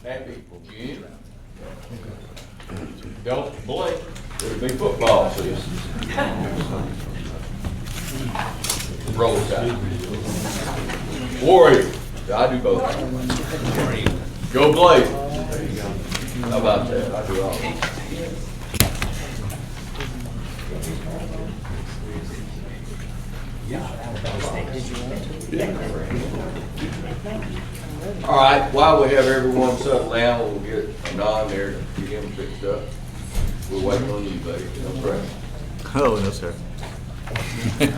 Happy June. Don't blink. It'll be football season. Roll Tide. Warriors. I do both. Go Blake. How about that? I do all. All right, while we have everyone settled down, we'll get Don there to get him fixed up. We're waiting on you, buddy. No pressure. Oh, no, sir. I'd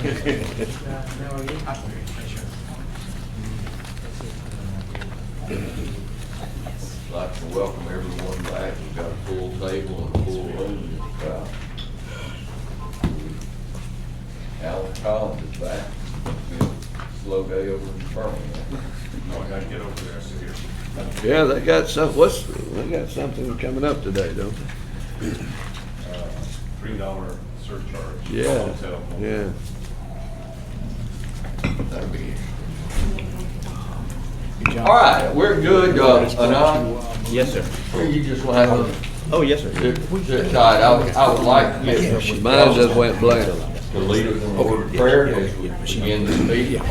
like to welcome everyone back. We've got a full table and a full room. Alan Collins is back. It's been a slow day over in Birmingham. No, I gotta get over there, I sit here. Yeah, they got some. They got something coming up today, don't they? $3 surcharge. Yeah, Hotel. yeah. That'll be it. All right, we're good. Anon, Yes, sir. you just want to have Oh, yes, sir. sit tight. I would like to get Mine just went blank. the leader in the word of prayer as we begin this meeting.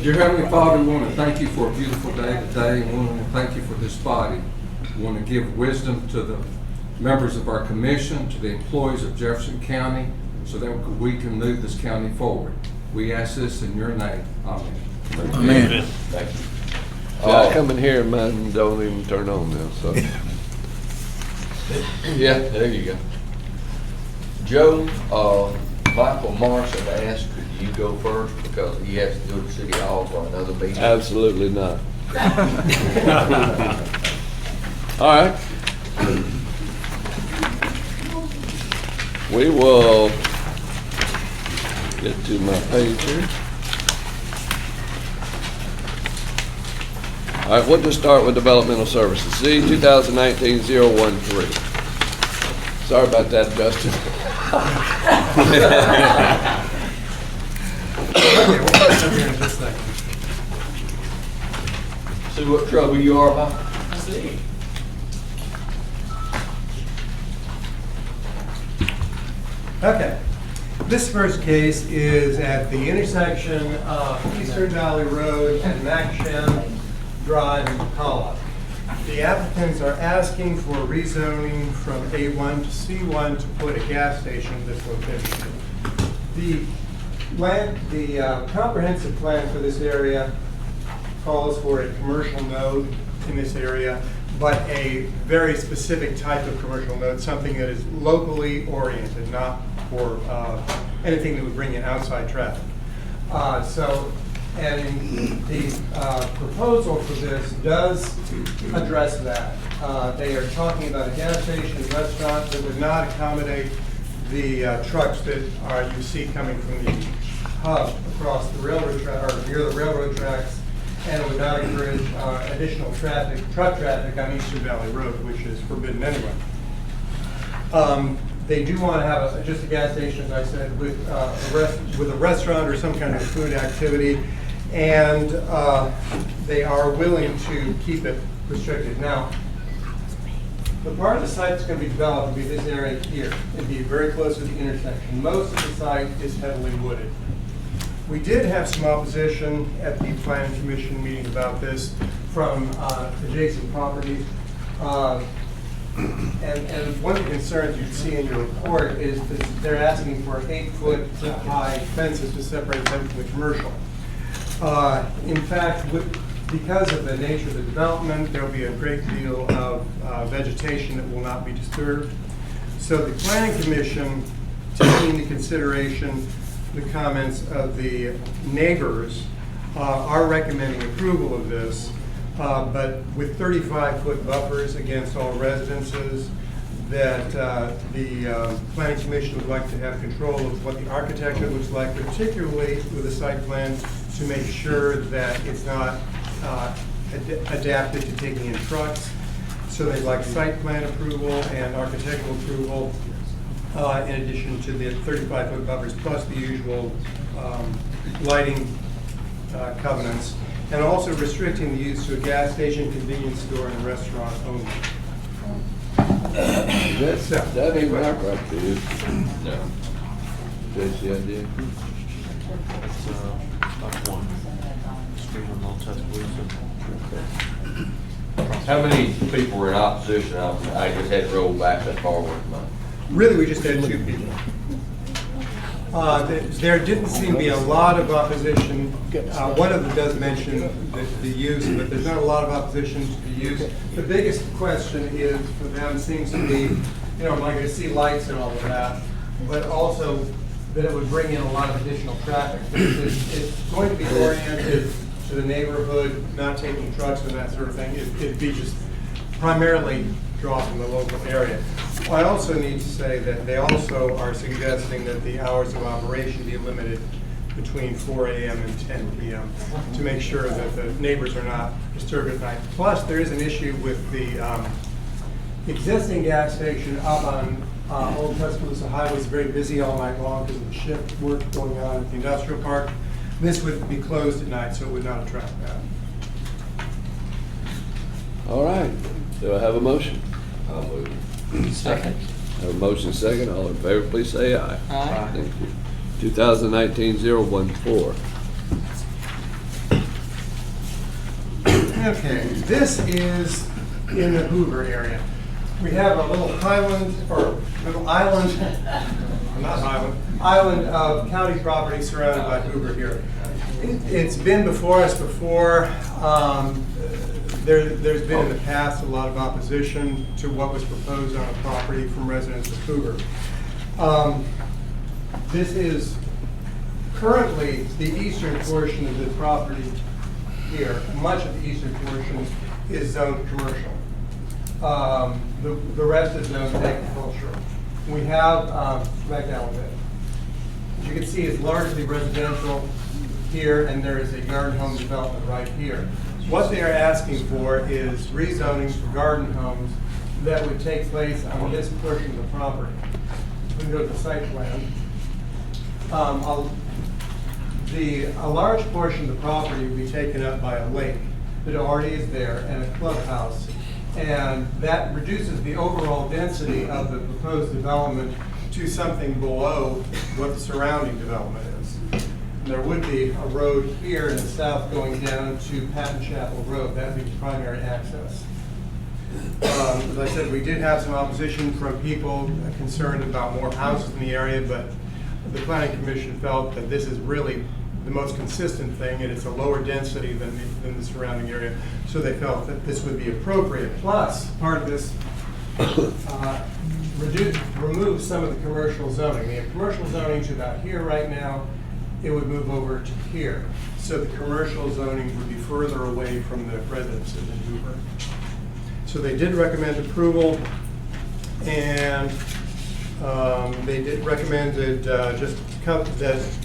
Dear Heavenly Father, we want to thank you for a beautiful day today, and we want to thank you for this body. We want to give wisdom to the members of our commission, to the employees of Jefferson County, so that we can move this county forward. We ask this in your name. Amen. Amen. Thank you. I come in here and mine don't even turn on now, so. Yeah, there you go. Joe, Michael Morrison asked, could you go first because he has to go to City Hall for another meeting? Absolutely not. All right. We will get to my page here. All right, we'll just start with developmental services. C 2019-013. Sorry about that, Justin. See what trouble you are about? Okay, this first case is at the intersection of Eastern Valley Road and Mackshan Drive in Pocalla. The applicants are asking for rezoning from A1 to C1 to put a gas station at this location. The comprehensive plan for this area calls for a commercial node in this area, but a very specific type of commercial node, something that is locally oriented, not for anything that would bring in outside traffic. And the proposal for this does address that. They are talking about a gas station, restaurant that would not accommodate the trucks that you see coming from the hub across the railroad track, or near the railroad tracks, and would not encourage additional traffic, truck traffic on Eastern Valley Road, which is forbidden anyway. They do want to have just a gas station, as I said, with a restaurant or some kind of food activity, and they are willing to keep it restricted. Now, the part of the site that's going to be developed will be this area here. It'd be very close to the intersection. Most of the site is heavily wooded. We did have some opposition at the Planning Commission meeting about this from adjacent properties. And one of the concerns you'd see in your report is that they're asking for 8-foot high fences to separate them from the commercial. In fact, because of the nature of the development, there'll be a great deal of vegetation that will not be disturbed. So the Planning Commission, taking into consideration the comments of the neighbors, are recommending approval of this, but with 35-foot buffers against all residences, that the Planning Commission would like to have control of what the architecture looks like, particularly with the site plan, to make sure that it's not adapted to taking in trucks. So they'd like site plan approval and architectural approval, in addition to the 35-foot buffers, plus the usual lighting covenants, and also restricting the use to a gas station, convenience store, and a restaurant only. That ain't my property, is it? No. That's the idea. It's, up one. Street on Tuscaloosa. How many people were in opposition? I just had to roll back that far with mine. Really, we just had 2 people. There didn't seem to be a lot of opposition. One of them does mention the use, but there's not a lot of opposition to the use. The biggest question is, for them, seems to be, am I going to see lights and all of that? But also that it would bring in a lot of additional traffic. It's going to be oriented to the neighborhood, not taking trucks and that sort of thing. It'd be just primarily draw from the local area. I also need to say that they also are suggesting that the hours of operation be limited between 4 a.m. and 10 p.m. to make sure that the neighbors are not disturbed at night. Plus, there is an issue with the existing gas station up on Old Tuscaloosa Highway. Is very busy all night long because of the shift work going on at the industrial park. This would be closed at night, so it would not attract that. All right, do I have a motion? I'll move. Second. Have a motion second, all in favor, please say aye. Aye. Thank you. 2019-014. Okay, this is in the Hoover area. We have a little island of county property surrounded by Hoover here. It's been before us before. There's been in the past a lot of opposition to what was proposed on a property from residents of Hoover. This is currently the eastern portion of the property here. Much of the eastern portion is zoned commercial. The rest is zoned agricultural. We have, back down a bit. As you can see, it's largely residential here, and there is a garden home development right here. What they are asking for is rezoning for garden homes that would take place on this portion of the property. We can go to the site plan. A large portion of the property would be taken up by a lake that already is there and a clubhouse. And that reduces the overall density of the proposed development to something below what the surrounding development is. There would be a road here in the south going down to Patton Chapel Road. That would be the primary access. As I said, we did have some opposition from people concerned about more houses in the area, but the Planning Commission felt that this is really the most consistent thing, and it's a lower density than the surrounding area. So they felt that this would be appropriate. Plus, part of this remove some of the commercial zoning. We have commercial zoning to about here right now. It would move over to here. So the commercial zoning would be further away from the residences in Hoover. So they did recommend approval, and they did recommended that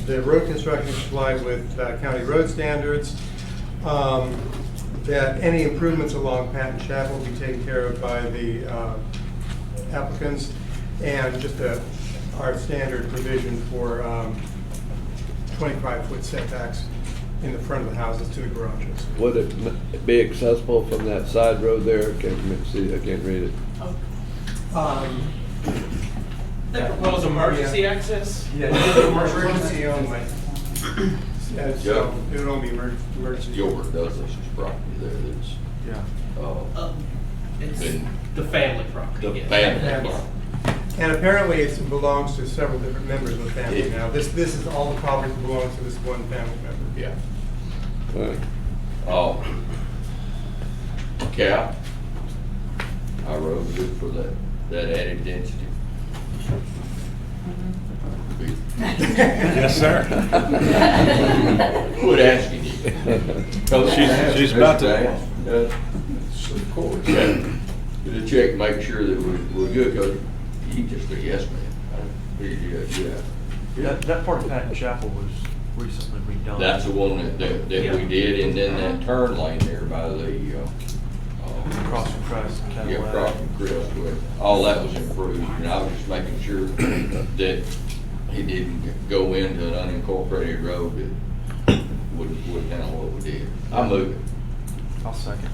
the road construction comply with county road standards, that any improvements along Patton Chapel be taken care of by the applicants, and just our standard provision for 25-foot setbacks in the front of the houses to the garages. Would it be accessible from that side road there? Can't see, I can't read it. They propose emergency access? Yeah, emergency only. Yeah, so it would only be emergency. Yours does this property there that's, It's been- the family property. the yeah. family. And apparently it belongs to several different members of the family now. This is all the property that belongs to this one family member. Yeah. All right. Cap, our road good for that added density. Yes, sir. Quit asking you. She's about to. Of course, yeah. To check, make sure that we're good, because you just a yes man. Yeah. That part of Patton Chapel was recently redone. That's the one that we did, and then that turn lane there by the, Across from Christ and yeah, Cadillac. across from Chris, all that was improved, and I was just making sure that he didn't go into an unincorporated road that would handle what we did. I move it. I'll second.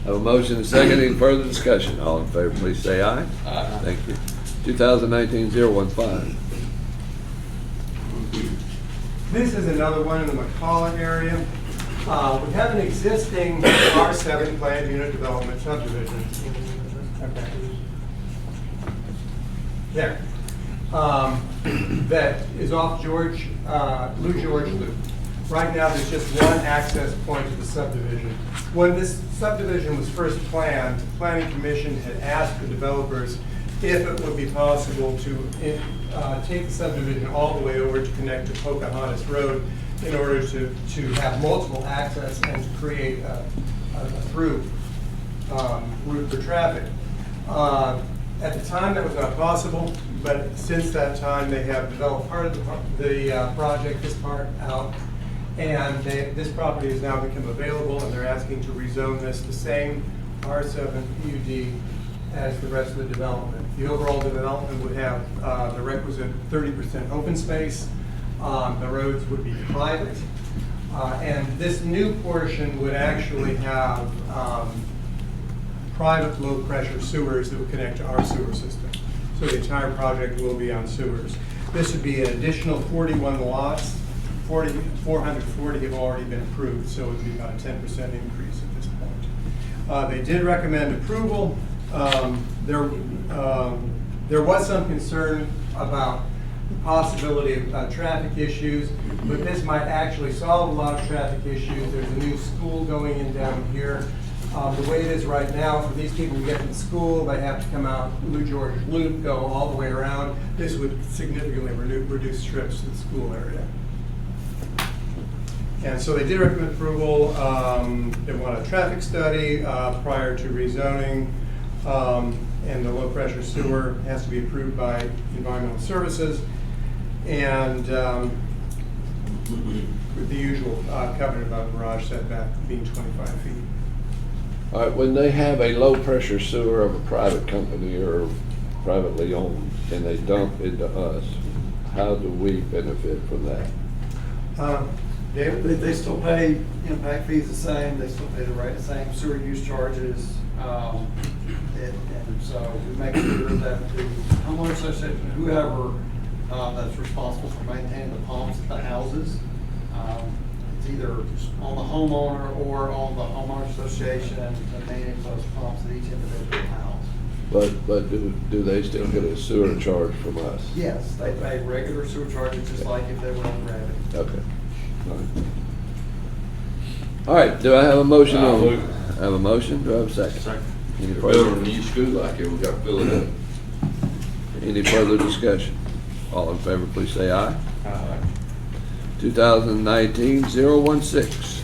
Have a motion and a second. Any further discussion? All in favor, please say aye. Aye. Thank you. 2019-015. This is another one in the McCullough area. We have an existing R7 planned unit development subdivision. Okay. There. That is off Blue George Loop. Right now, there's just one access point to the subdivision. When this subdivision was first planned, the Planning Commission had asked the developers if it would be possible to take the subdivision all the way over to connect to Pocahontas Road in order to have multiple access and to create a through route for traffic. At the time, that was not possible, but since that time, they have developed part of the project, this part out, and this property has now become available, and they're asking to rezone this the same R7 PUD as the rest of the development. The overall development would have the requisite 30% open space. The roads would be private. And this new portion would actually have private low-pressure sewers that would connect to our sewer system. So the entire project will be on sewers. This would be an additional 41 lots. 440 have already been approved, so it would be about a 10% increase at this point. They did recommend approval. There was some concern about the possibility of traffic issues, but this might actually solve a lot of traffic issues. There's a new school going in down here. The way it is right now, for these people to get to school, they have to come out Blue George Loop, go all the way around. This would significantly reduce trips to the school area. And so they did recommend approval. They want a traffic study prior to rezoning. And the low-pressure sewer has to be approved by Environmental Services. And with the usual covenant about garage setback being 25 feet. All right, when they have a low-pressure sewer of a private company or privately owned, and they dump into us, how do we benefit from that? David? They still pay impact fees the same, they still pay the same sewer use charges. And so we make sure that the homeowner association, whoever that's responsible for maintaining the pumps at the houses, it's either on the homeowner or on the homeowner association to manage those pumps at each individual house. But do they still get a sewer charge from us? Yes, they pay regular sewer charges just like if they were on gravity. Okay. All right, do I have a motion I'll on? move. I have a motion, do I have a second? Second. Any We're building a further, new school out here, we gotta fill it up. any further discussion? All in favor, please say aye. Aye. 2019-016.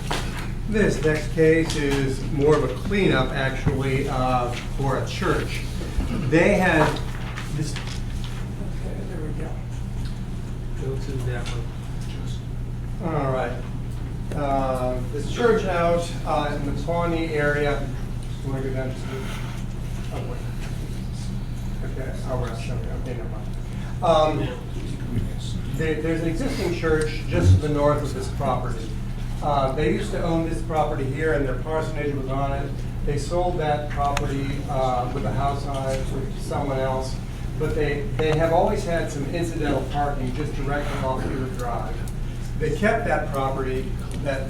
This next case is more of a cleanup, actually, for a church. They had this, okay, there we go. Go to that one. All right. This church out in the Pawnee area, you want to go down to the, oh, wait. Okay, oh, we're not showing it. Okay, never mind. There's an existing church just to the north of this property. They used to own this property here and their parsonage was on it. They sold that property with a house on it to someone else, but they have always had some incidental parking just directly off Beaver Drive. They kept that property, that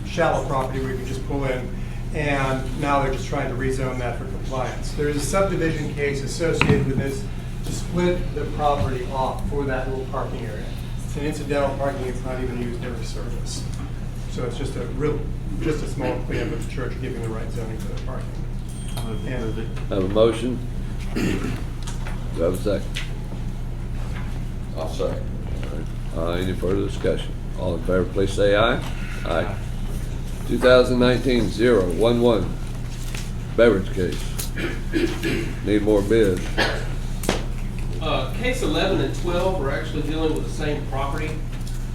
shallow property where you can just pull in, and now they're just trying to rezone that for compliance. There is a subdivision case associated with this to split the property off for that little parking area. It's an incidental parking, it's not even used every service. So it's just a small cleanup of the church giving the right zoning for the parking. Move it. I have a motion. Do I have a second? I'll say. Any further discussion? All in favor, please say aye. Aye. 2019-011. Beverage case. Need more bids. Case 11 and 12 are actually dealing with the same property.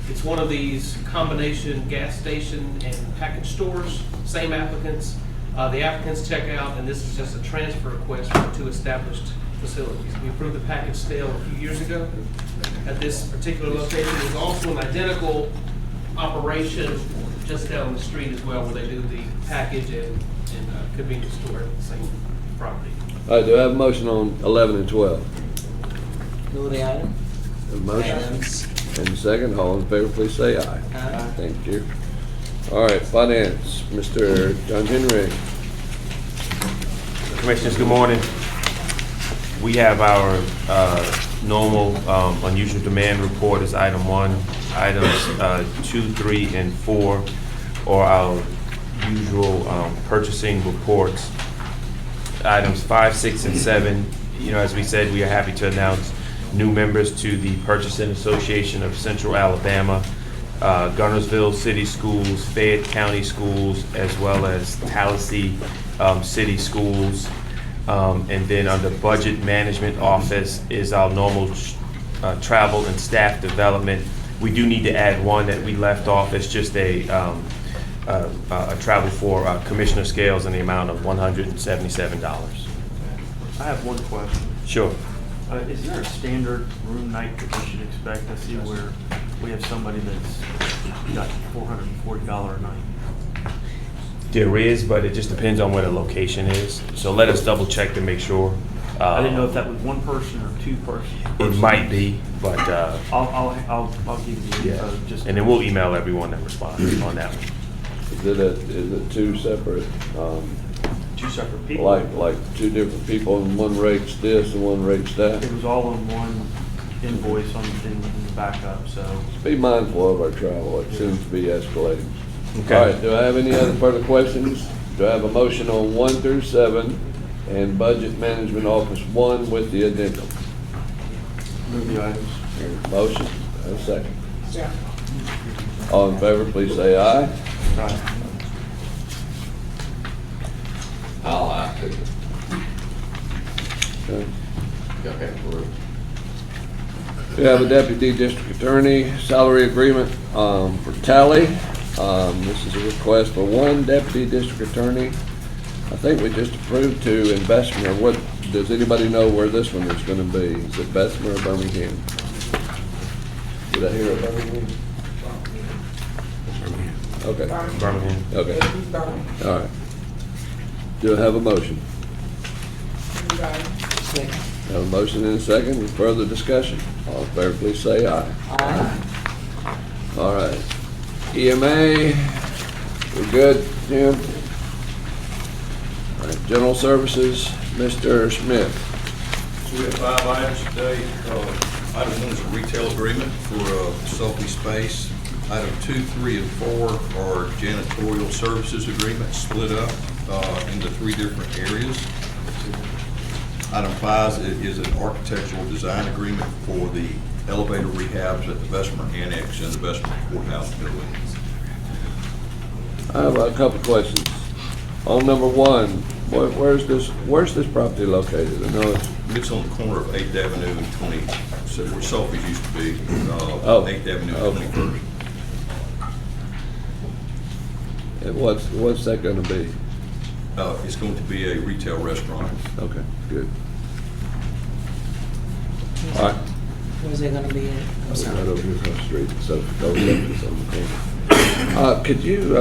It's one of these combination gas station and package stores, same applicants. The applicants check out, and this is just a transfer request for two established facilities. We approved the package sale a few years ago at this particular location. There's also an identical operation just down the street as well, where they do the package and convenience store at the same property. All right, do I have a motion on 11 and 12? Move the item. A motion Items. and a second. All in favor, please say aye. Aye. Thank you. All right, finance, Mr. John Henry. Commissioners, good morning. We have our normal unusual demand report as item 1. Items 2, 3, and 4 are our usual purchasing reports. Items 5, 6, and 7, as we said, we are happy to announce new members to the Purchasing Association of Central Alabama, Gunnersville City Schools, Fayette County Schools, as well as Tallahassee City Schools. And then under Budget Management Office is our normal travel and staff development. We do need to add one that we left off. It's just a travel for commissioner scales in the amount of $177. I have one question. Sure. Is there a standard room night that we should expect? I see where we have somebody that's got $440 a night. There is, but it just depends on where the location is. So let us double check to make sure. I didn't know if that was one person or two persons. It might be, but I'll give you the yeah. info. Just And then we'll email everyone that responds on that one. Is it two separate, two separate people. like two different people and one rates this and one rates that? It was all in one invoice in the backup, so. Be mindful of our travel. It seems to be escalating. Okay. All right, do I have any other further questions? Do I have a motion on 1 through 7 and Budget Management Office 1 with the addendum? Move the items. Motion, and a second. All in favor, please say aye. I'll ask it. Okay. Got that for it. We have a Deputy District Attorney salary agreement for Tally. This is a request for one Deputy District Attorney. I think we just approved 2 in Bessemer. What, does anybody know where this one is going to be? Is it Bessemer or Birmingham? Did I hear it? Birmingham? Okay. Birmingham. Okay. All right. Do I have a motion? Second. Have a motion and a second. Any further discussion? All in favor, please say aye. Aye. All right. EMA, we're good, Jim? All right, General Services, Mr. Smith. So we have 5 items today. Item 1 is a retail agreement for Sophie Space. Item 2, 3, and 4 are janitorial services agreements split up into 3 different areas. Item 5 is an architectural design agreement for the elevator rehabs at the Bessemer Annex and the Bessemer Courthouse building. I have a couple questions. On number 1, where's this property located? I know It's on the corner of 8th Avenue and 20, so where Sophie's used to be, 8th Avenue and 21st. and what's that gonna be? It's going to be a retail restaurant. Okay, good. All right. Where's it gonna be at? I'm Right sorry. over here across the street, so those left on the corner. Could you,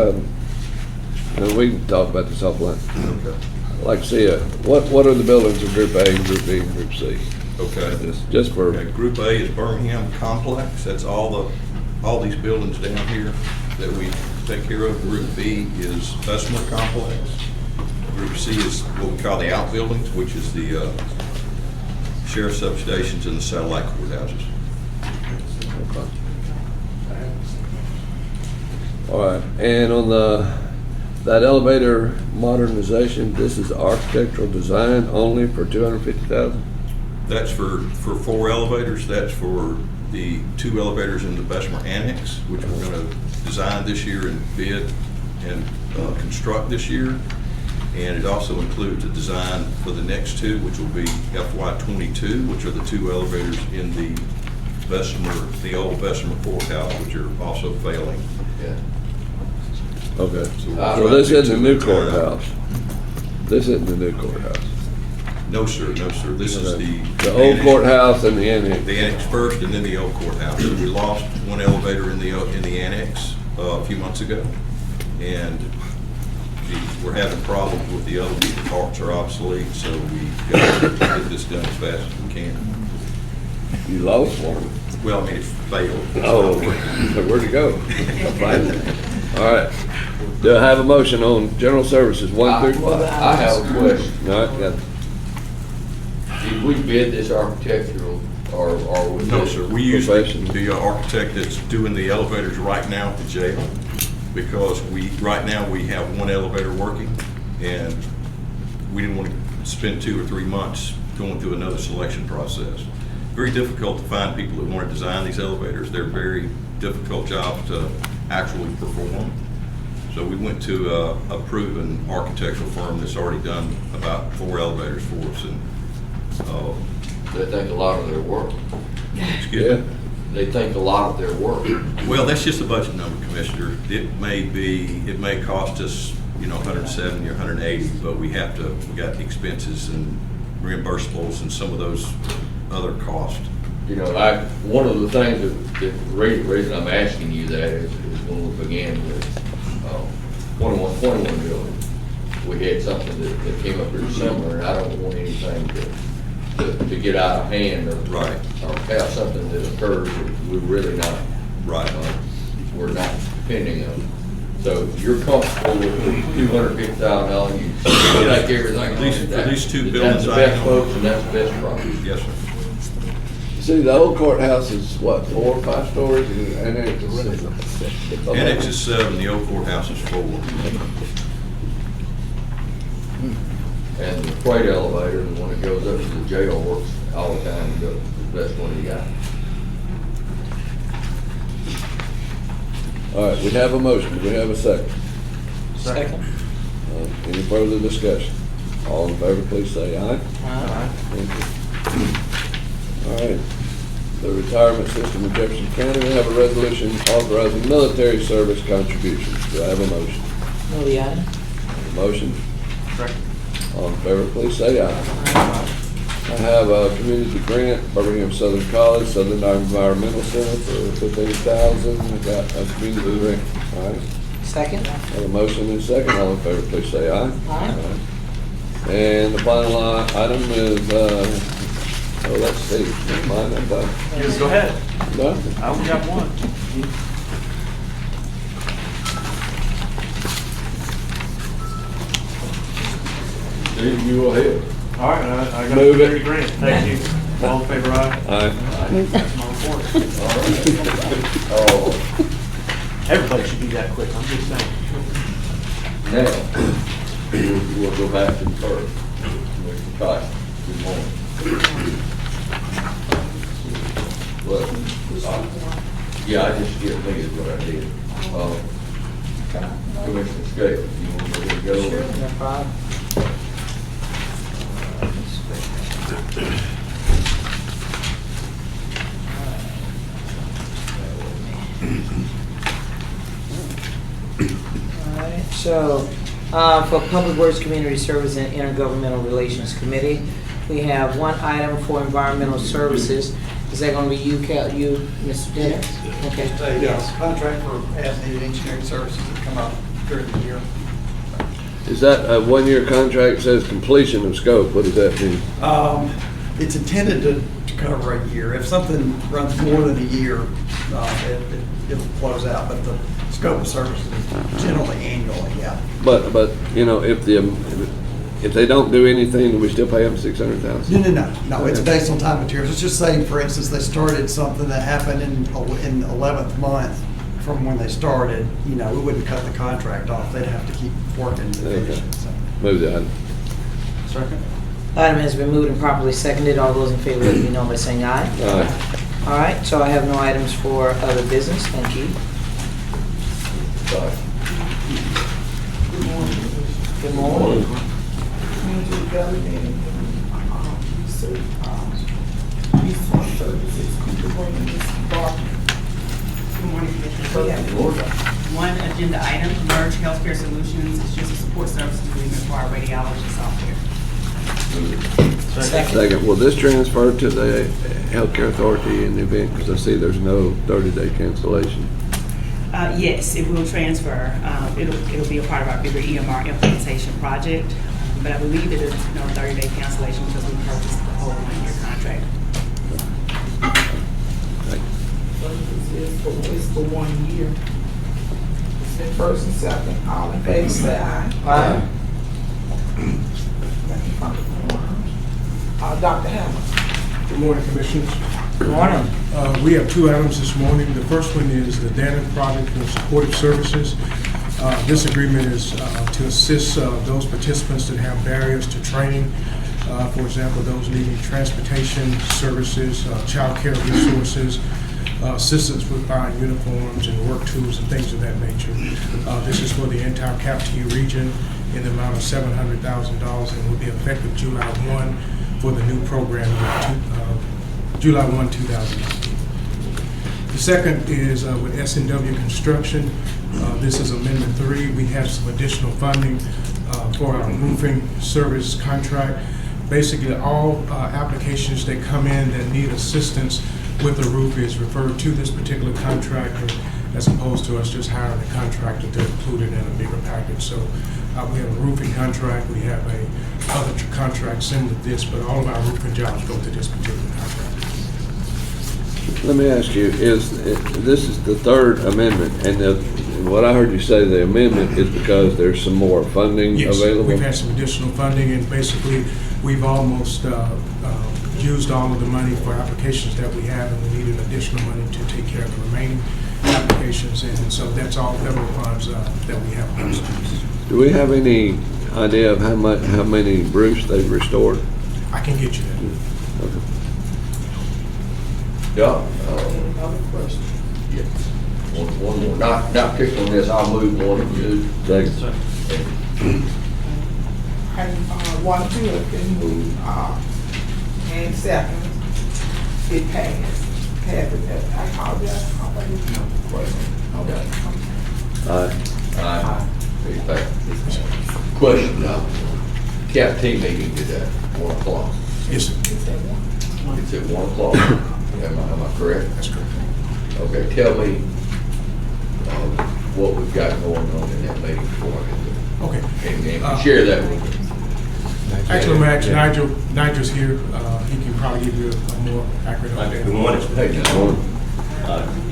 and we can talk about this offline. Okay. Like, see, what are the buildings of Group A, Group B, and Group C? Okay. Just for, Okay, Group A is Birmingham Complex. That's all these buildings down here that we take care of. Group B is Bessemer Complex. Group C is what we call the outbuildings, which is the sheriff's substations and the satellite courthouses. okay. All right, and on that elevator modernization, this is architectural design only for $250,000? That's for 4 elevators. That's for the 2 elevators in the Bessemer Annex, which we're going to design this year and bid and construct this year. And it also includes a design for the next 2, which will be FY22, which are the 2 elevators in the old Bessemer Courthouse, which are also failing. Yeah. Okay, So so this isn't the new courthouse? This isn't the new courthouse? No, sir, no, sir. This is Okay. the The old courthouse and the annex? The annex first and then the old courthouse. We lost 1 elevator in the annex, a few months ago, and we're having problems with the other ones. The parts are obsolete, so we've got to get this done as fast as we can. You lost one. Well, I mean, it failed. Oh, so where'd it go? Fine. All right. Do I have a motion on general services 1 through 5? I have a question. All right, got it. Did we bid this architectural, or was No, it? sir, we use Professional. the architect that's doing the elevators right now at the jail, because right now we have one elevator working, and we didn't want to spend 2 or 3 months going through another selection process. Very difficult to find people that want to design these elevators. They're very difficult jobs to actually perform. So we went to a proven architectural firm that's already done about 4 elevators for us, and They think a lot of their work. excuse Yeah. me. They think a lot of their work. Well, that's just a budget number, Commissioner. It may cost us, 170 or 180, but we got expenses and reimbursables and some of those other costs. One of the things the reason I'm asking you that is when we began with 21 building, we had something that came up here similar, and I don't want anything to get out of hand or have something that occurs that we're really not, Right. We're not depending on. So you're comfortable with the $250,000, you take everything on These- it. for these two That's buildings the I best own. folks, and that's the best price. Yes, sir. See, the old courthouse is what, 4 or 5 stories, and annex is 6. Annex is 7, the old courthouse is 4. And the freight elevator, the one that goes up to the jail, works all the time, the best one you got. All right, we have a motion. Do we have a second? Second. Any further discussion? All in favor, please say aye. Aye. Thank you. All right. The retirement system of Jefferson County, we have a resolution authorizing military service contributions. Do I have a motion? Move the item. A motion? Second. All in favor, please say aye. I have a community grant, Birmingham Southern College, Southern Environmental Center for $15,000. I got a community grant. All right. Second. Have a motion and a second. All in favor, please say aye. Aye. And the final item is, let's see, never mind, I'm done. Just go ahead. Done? I only got one. Steve, you go ahead. All right, I got a Move it. community grant. Thank you. All in favor, aye? Aye. That's my report. Oh, Everybody should be that quick, I'm just saying. now, we'll go back to the first. Mr. Cox, good morning. Well, yeah, I just skipped me is what I did. Commissioner Scales, you want me to go? Sure, no problem. Alright, so, for Public Works, Community Service, and Intergovernmental Relations Committee, we have one item for environmental services. Is that gonna be you, Mr. Dennis? Okay. Yes, contract for as-needed engineering services that come up during the year. Is that a one-year contract, says completion of scope, what does that mean? It's intended to cover a year. If something runs more than a year, it'll close out, but the scope of services is generally annually, yeah. But, if they don't do anything, do we still pay them $600,000? No, it's based on time materials. Let's just say, for instance, they started something that happened in 11th month from when they started, we wouldn't cut the contract off. They'd have to keep working to finish it, so. Move the item. Second. Item has been moved and properly seconded. All those in favor, let me know by saying aye. Aye. All right, so I have no items for other business. Thank you. Sorry. Good morning. One agenda item, Merge Healthcare Solutions, is just a support services agreement for our radiology software. Second. Second, will this transfer to the Healthcare Authority in the event, because I see there's no 30-day cancellation? Yes, it will transfer. It'll be a part of our bigger EMR implementation project. But I believe it is 30-day cancellation because we purchased the whole 1-year contract. It's for 1 year. It's the first and second, all in favor, say aye. Aye. Dr. Hammer. Good morning, Commissioners. Good morning. We have 2 items this morning. The first one is the Dannon Project for Supportive Services. This agreement is to assist those participants that have barriers to training. For example, those needing transportation services, child care resources, assistance with buying uniforms and work tools and things of that nature. This is for the entire CAPT region in the amount of $700,000 and will be effective July 1 for the new program, July 1, 2019. The second is with S&W Construction. This is Amendment 3. We have some additional funding for our roofing service contract. Basically, all applications that come in that need assistance with the roof is referred to this particular contractor as opposed to us just hiring a contractor to include it in a bigger package. So we have a roofing contract, we have other contracts similar to this, but all of our roofing jobs go to this particular contract. Let me ask you, this is the third amendment, and what I heard you say, the amendment is because there's some more funding available? Yes, we've had some additional funding, and basically, we've almost used all of the money for applications that we have, and we needed additional money to take care of the remaining applications, and so that's all federal funds that we have. Do we have any idea of how many roofs they've restored? I can get you that. Okay. Yeah. Another question. Yeah. One more, not picking on this, I'll move 1 and 2. Second. And 1, 2 has been moved, and second, it passed. I apologize. Aye. Question now. CAPT meeting today, 1 o'clock. Yes, sir. It's at 1 o'clock. Am I correct? That's correct. Okay, tell me what we've got going on in that meeting before I get there. Okay. And share that with me. Actually, I'm going to ask Nigel's here. He can probably give you a more accurate Good update. morning. Hey, good morning.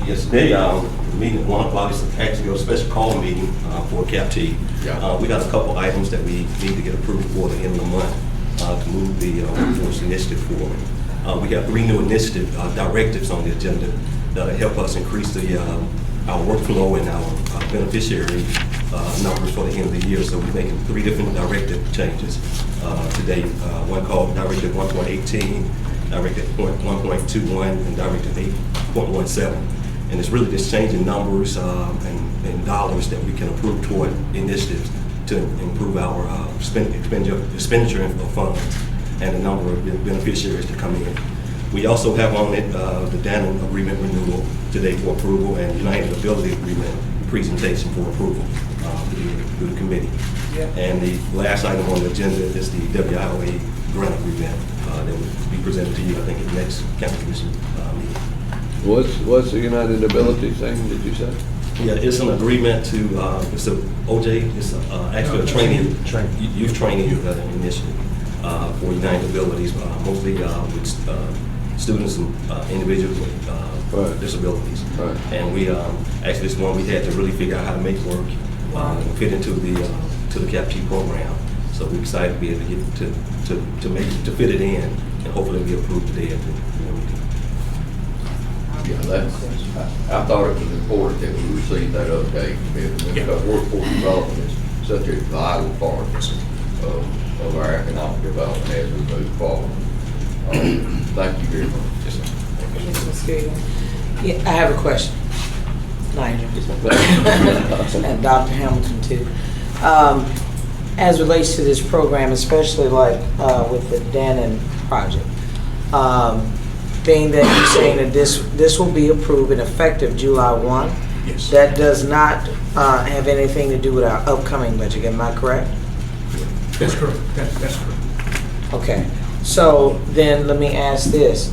Yesterday, the meeting at 1 o'clock is actually a special call meeting for CAPT. Yeah. We got a couple items that we need to get approved for the end of the month to move the workforce initiative forward. We have 3 new initiative directives on the agenda that'll help us increase our workflow and our beneficiary numbers for the end of the year. So we're making 3 different directive changes today. One called Directive 1.18, Directive 1.21, and Directive 8.17. And it's really just changing numbers and dollars that we can approve toward initiatives to improve our expenditure of funds and the number of beneficiaries to come in. We also have on it the Dannon Agreement renewal today for approval and United Ability Agreement presentation for approval through the committee. Yeah. And the last item on the agenda is the WIOA grant agreement that will be presented to you, I think, at the next county commission meeting. What's the United Ability thing, did you say? Yeah, it's an agreement to, it's a, OJ, it's actually a training, youth training initiative for United Abilities, mostly with students and individuals with disabilities. Right. And we, actually it's one we had to really figure out how to make work and fit into the CAPT program. So we're excited to be able to get to fit it in and hopefully be approved today at the meeting. Yeah, I thought it was important that we received that update, because workforce development is such a vital part of our economic development as we move forward. Thank you very much. Yes, sir. Mr. Speaker. Yeah, I have a question. Nigel. And Dr. Hamilton too. As relates to this program, especially like with the Dannon project, being that you're saying that this will be approved and effective July 1. Yes. That does not have anything to do with our upcoming budget, am I correct? That's correct. That's correct. Okay, so then let me ask this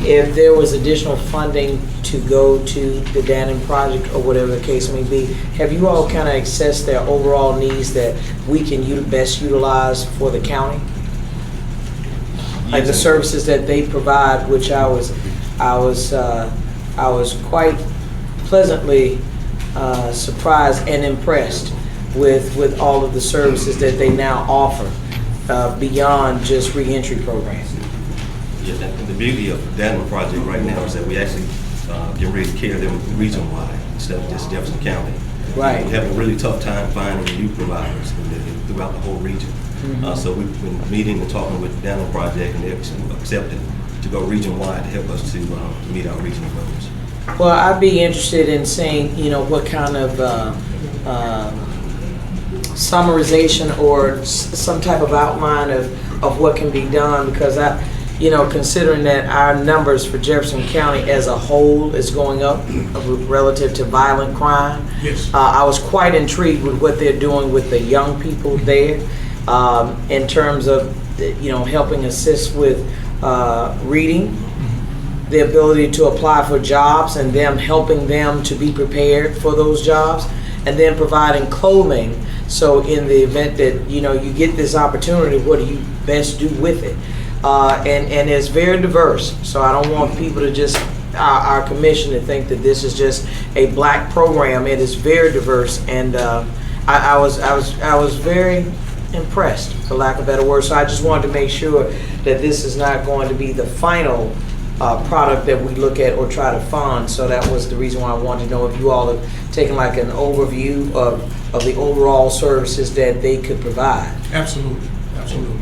if there was additional funding to go to the Dannon project or whatever the case may be, have you all kind of assessed their overall needs that we can best utilize for the county? Like the services that they provide, which I was quite pleasantly surprised and impressed with all of the services that they now offer beyond just reentry programs. Yeah, and the beauty of the Dannon project right now is that we actually get ready to carry them region-wide instead of just Jefferson County. Right. We're having a really tough time finding youth providers throughout the whole region. So we've been meeting and talking with the Dannon project, and they've accepted to go region-wide to help us to meet our regional goals. Well, I'd be interested in seeing, what kind of summarization or some type of outline of what can be done, because considering that our numbers for Jefferson County as a whole is going up relative to violent crime. Yes. I was quite intrigued with what they're doing with the young people there in terms of, helping assist with reading, the ability to apply for jobs and them helping them to be prepared for those jobs, and then providing clothing. So in the event that, you get this opportunity, what do you best do with it? And it's very diverse. So I don't want people to just, our commission, to think that this is just a black program. It is very diverse, and I was very impressed, for lack of a better word. So I just wanted to make sure that this is not going to be the final product that we look at or try to fund. So that was the reason why I wanted to know if you all have taken like an overview of the overall services that they could provide. Absolutely, absolutely.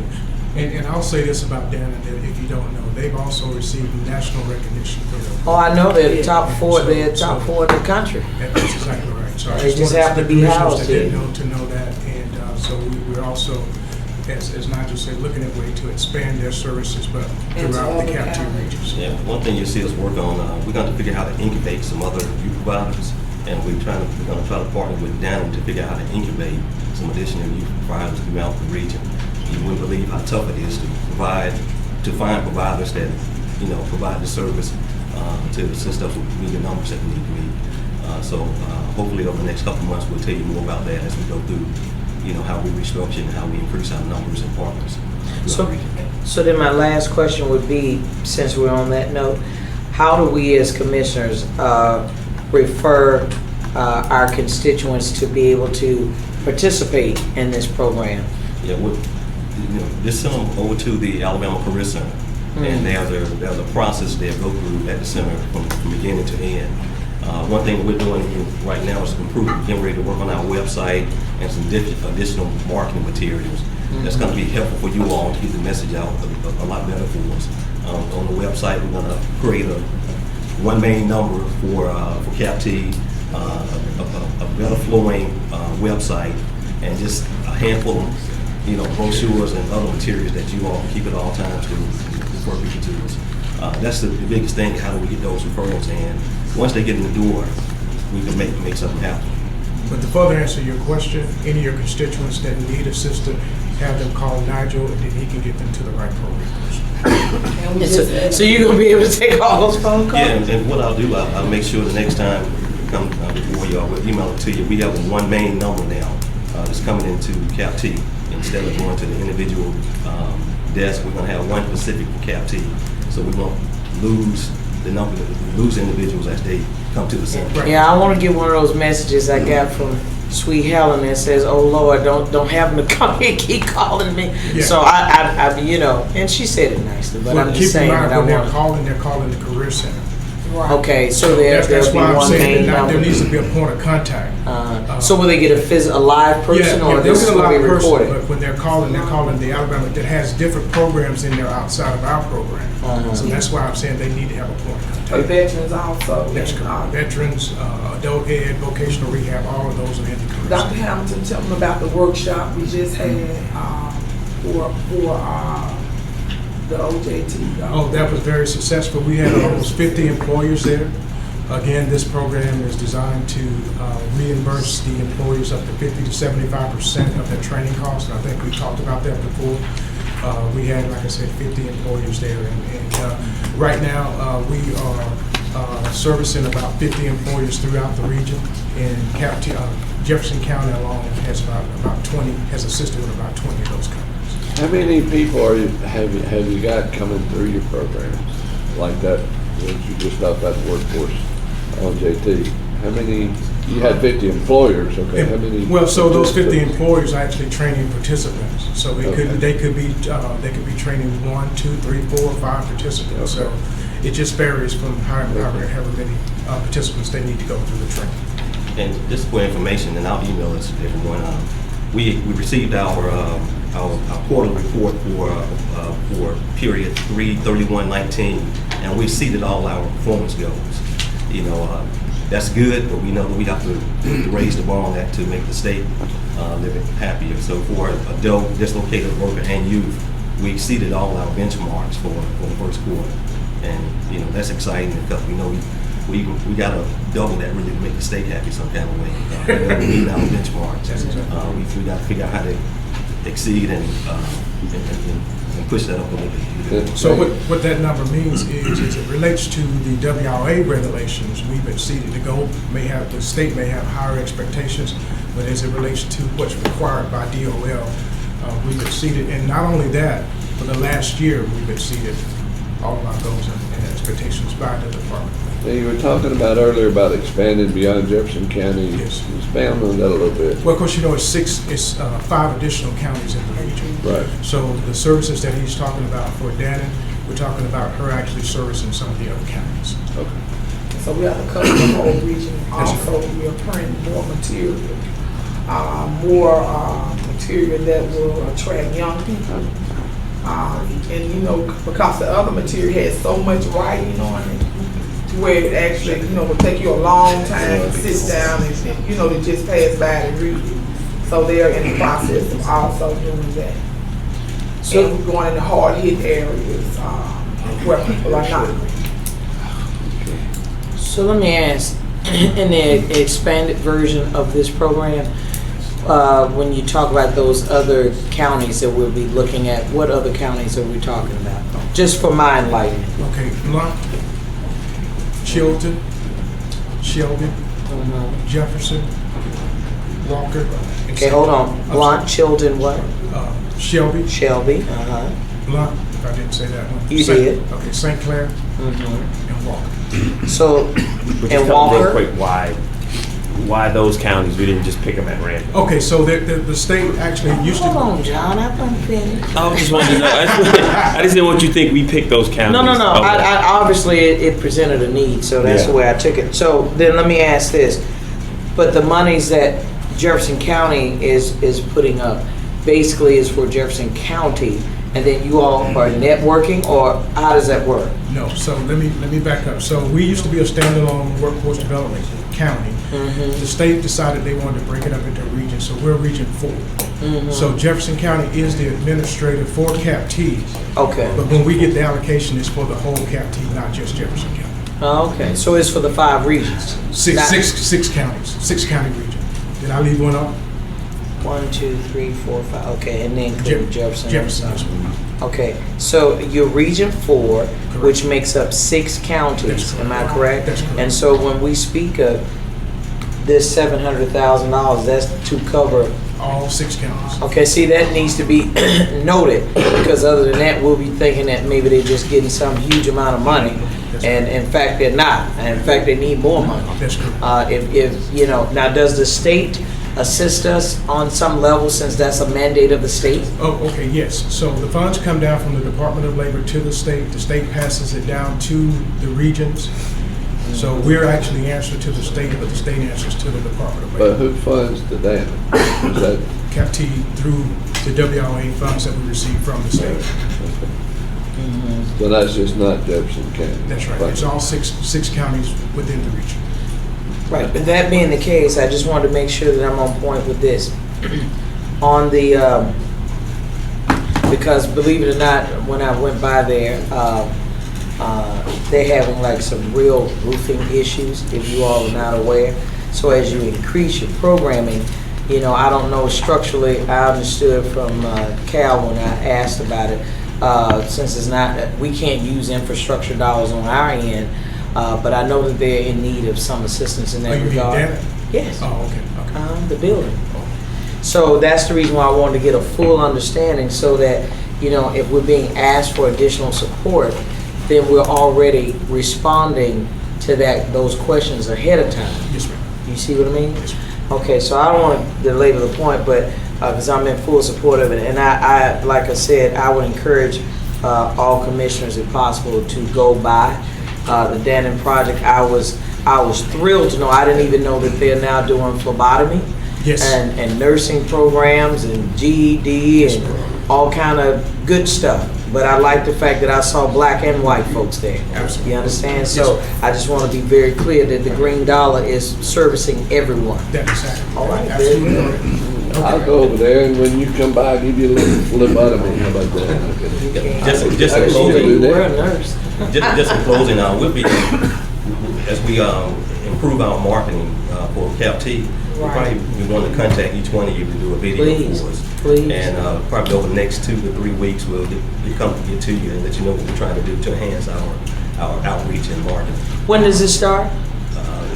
And I'll say this about Dannon, that if you don't know, they've also received national recognition for their. Oh, I know they're the top four. So- They're top four in the country. That's exactly right. So I They just wanted have to the be commissioners housed that didn't here. know to know that, and so we're also, as Nigel said, looking at way to expand their services, but And to throughout the other captive counties. regions. Yeah, one thing you see us work on, we're going to figure out how to incubate some other youth providers, and we're going to try to partner with Dannon to figure out how to incubate some additional youth providers throughout the region. You wouldn't believe how tough it is to find providers that, provide the service to assist us with meeting the numbers that we need to meet. So hopefully over the next couple of months, we'll tell you more about that as we go through, how we restructure and how we increase our numbers and partners throughout the region. So then my last question would be, since we're on that note, how do we as commissioners refer our constituents to be able to participate in this program? Yeah, just send them over to the Alabama Career Center, and there's a process they'll go through at the center from beginning to end. One thing we're doing right now is getting ready to work on our website and some additional marketing materials. That's going to be helpful for you all to get the message out a lot better for us. On the website, we're going to create one main number for CAPT, a better flowing website, and just a handful of brochures and other materials that you all keep at all times to refer people to us. That's the biggest thing. How do we get those referrals in? Once they get in the door, we can make something happen. But to further answer your question, any of your constituents that need assistance, have them call Nigel, and then he can get them to the right program person. So you're going to be able to take all those phone calls? Yeah, and what I'll do, I'll make sure the next time we come before you, we'll email it to you. We have one main number now that's coming into CAPT. Instead of going to the individual desk, we're going to have one specific for CAPT, so we won't lose individuals as they come to the center. Yeah, I want to get one of those messages I got from Sweet Helen that says, "Oh Lord, don't have them to come here, keep calling me." Yeah. So I, and she said it nicely, but I'm just saying that I when they're want. calling the Career Center. Okay, so there'll That's be why I'm one saying main that there number. needs to be a point of contact. So will they get a live person, or they'll this get a will be live person, recorded? but when they're calling the Alabama that has different programs in there outside of our program. So that's why I'm saying they need to have a point of For contact. veterans also. That's correct. Veterans, adult ed, vocational rehab, all of those are in the Career Dr. Center. Hamilton, tell them about the workshop we just had for the OJT. Oh, that was very successful. We had almost 50 employers there. Again, this program is designed to reimburse the employers up to 50 to 75% of their training costs. And I think we talked about that before. We had, like I said, 50 employees there, and right now we are servicing about 50 employees throughout the region, and Jefferson County alone has about 20, has assisted with about 20 of those companies. How many people have you got coming through your programs like that? What you just talked about the workforce on JT. How many? You had 50 employers. Okay. How many? Well, so those 50 employers are actually training participants. So they could be training 1, 2, 3, 4, 5 participants. Okay. So it just varies from however many participants they need to go through the training. And just for information, and I'll email this to everyone. We received our quarterly report for period 3/31/19, and we exceeded all our performance goals. You know, that's good, but we know that we have to raise the bar on that to make the state live happier. So for adult, dislocated worker, and youth, we exceeded all our benchmarks for the first quarter, and you know that's exciting because we know we got to double that really to make the state happy some kind of way. We need our benchmarks. We got to figure out how to exceed and push that up a little bit. So what that number means is it relates to the WRA regulations. We've exceeded the state may have higher expectations, but as it relates to what's required by DOL, we've exceeded. And not only that, for the last year, we've exceeded all of our goals and expectations by the department. Now, you were talking about earlier about expanding beyond Jefferson County. Yes. Expand on that a little bit. Well, of course, you know, it's 5 additional counties in the region. Right. So the services that he's talking about for Dannon, we're talking about her actually servicing some of the other counties. Okay. So we have to cover the whole region. Also, we are printing more material, material that will attract young people. And you know, because the other material has so much writing on it, where it actually, you know, will take you a long time to sit down and you know, to just pass by and read it. So they're in the process of also doing that. So we're going into hard hit areas where people are not. So let me ask, in the expanded version of this program, when you talk about those other counties that we'll be looking at, what other counties are we talking about? Just for my enlightenment. Okay, Blunt, Chilton, Shelby, Jefferson, Walker. Okay, hold on. Blunt, Chilton, what? Shelby. Shelby, Blunt, if I didn't say that one. You did. Okay, St. Clair and Walker. So, But and just tell me Walker? real quick why those counties? We didn't just pick them at random. Okay, so the state actually used to. Hold on, John, I want to finish. I just wanted to know. I just didn't want you to think we picked those counties. No. Okay. I obviously it presented a need, so that's the way I took it. So then let me ask this: but the monies that Jefferson County is putting up, basically is for Jefferson County, and then you all are networking, or how does that work? No, so let me back up. So we used to be a standalone workforce development county. The state decided they wanted to break it up into regions, so we're Region 4. So Jefferson County is the administrator for CAPT. Okay. But when we get the allocation, it's for the whole CAPT, not just Jefferson County. Okay, so it's for the 5 regions. Six counties, 6-county region. Did I leave one up? 1, 2, 3, 4, 5. Okay, and then include Jefferson. Jefferson is one. Okay, so you're Region 4, which makes up 6 counties. Am I correct? That's correct. And so when we speak of this $700,000, that's to cover. All 6 counties. Okay, see, that needs to be noted, because other than that, we'll be thinking that maybe they're just getting some huge amount of money, and in fact, they're not. And in fact, they need more money. That's correct. If you know, now does the state assist us on some level, since that's a mandate of the state? Oh, okay, yes. So the funds come down from the Department of Labor to the state passes it down to the regions. So we're actually answering to the state, but the state answers to the Department of Labor. But who funds the dam? Is that CAPT through the WRA funds that we receive from the state. so? That's just not Jefferson County. That's right. It's all six counties within the region. Right, but that being the case, I just wanted to make sure that I'm on point with this. On the, because believe it or not, when I went by there, they're having like some real roofing issues, if you all are not aware. So as you increase your programming, You know, I don't know structurally, I understood from Cal when I asked about it, since it's not, we can't use infrastructure dollars on our end, but I know that they're in need of some assistance in Oh, that you mean regard. Devin? Yes. Oh, okay. The building. So that's the reason why I wanted to get a full understanding, so that, you know, if we're being asked for additional support, then we're already responding to those questions ahead of time. Yes, ma'am. You see what I mean? Okay, so I don't want to belabor the point, but, because I'm in full support of it, and I, like I said, I would encourage all commissioners, if possible, to go by the Dannon project. I was thrilled to know, I didn't even know that they're now doing phlebotomy. Yes. And nursing programs and GED and all kind of good stuff. But I like the fact that I saw black and white folks there. Absolutely. You understand? So I just want to be very clear that the green dollar is servicing everyone. That's exactly. All right, Absolutely very correct. I'll go over there, and when you come by, I'll give you a little phlebotomy. How about that? Just in I can still do closing, We're a that. nurse. just in closing, we'll be, as we improve our marketing for CAPT, we'll Right. probably we want to contact each one of you to do a video Please, for us. please. And probably over the next 2 to 3 weeks, we'll get to you and let you know what we're trying to do to enhance our outreach and marketing. When does it start?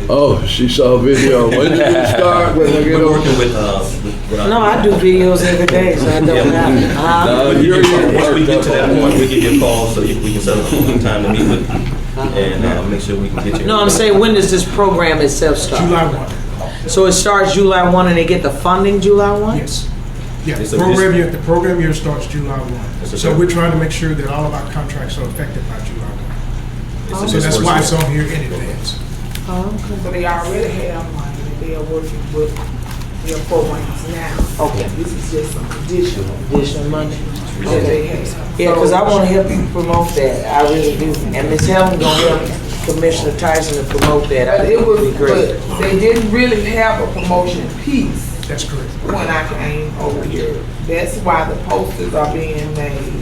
Oh, she saw a video. When did it start? When we get We're over? working with our. No, I do videos every day, so it don't matter. No, We'll give you a call. you're- Once we get to that point, we'll give you a call so we can set up a time to meet with you and make sure we can get you. No, I'm saying, when does this program itself start? July 1. So it starts July 1 and they get the funding July 1? Yes. Yeah, It's the program year starts July 1. It's a- So we're trying to make sure that all of our contracts are effective by July 1. It's So a that's why it's disbursement. on here in advance. Oh, okay. So they already have money, and they are working with their programs now. Okay. This is just some additional money. that they have. Yeah, because I want to help you promote that. I really do. And Ms. Helen gonna help Commissioner Tyson to promote that. I But think it was, would be great. but they didn't really have a promotion piece That's correct. when I came over here. That's why the posters are being made,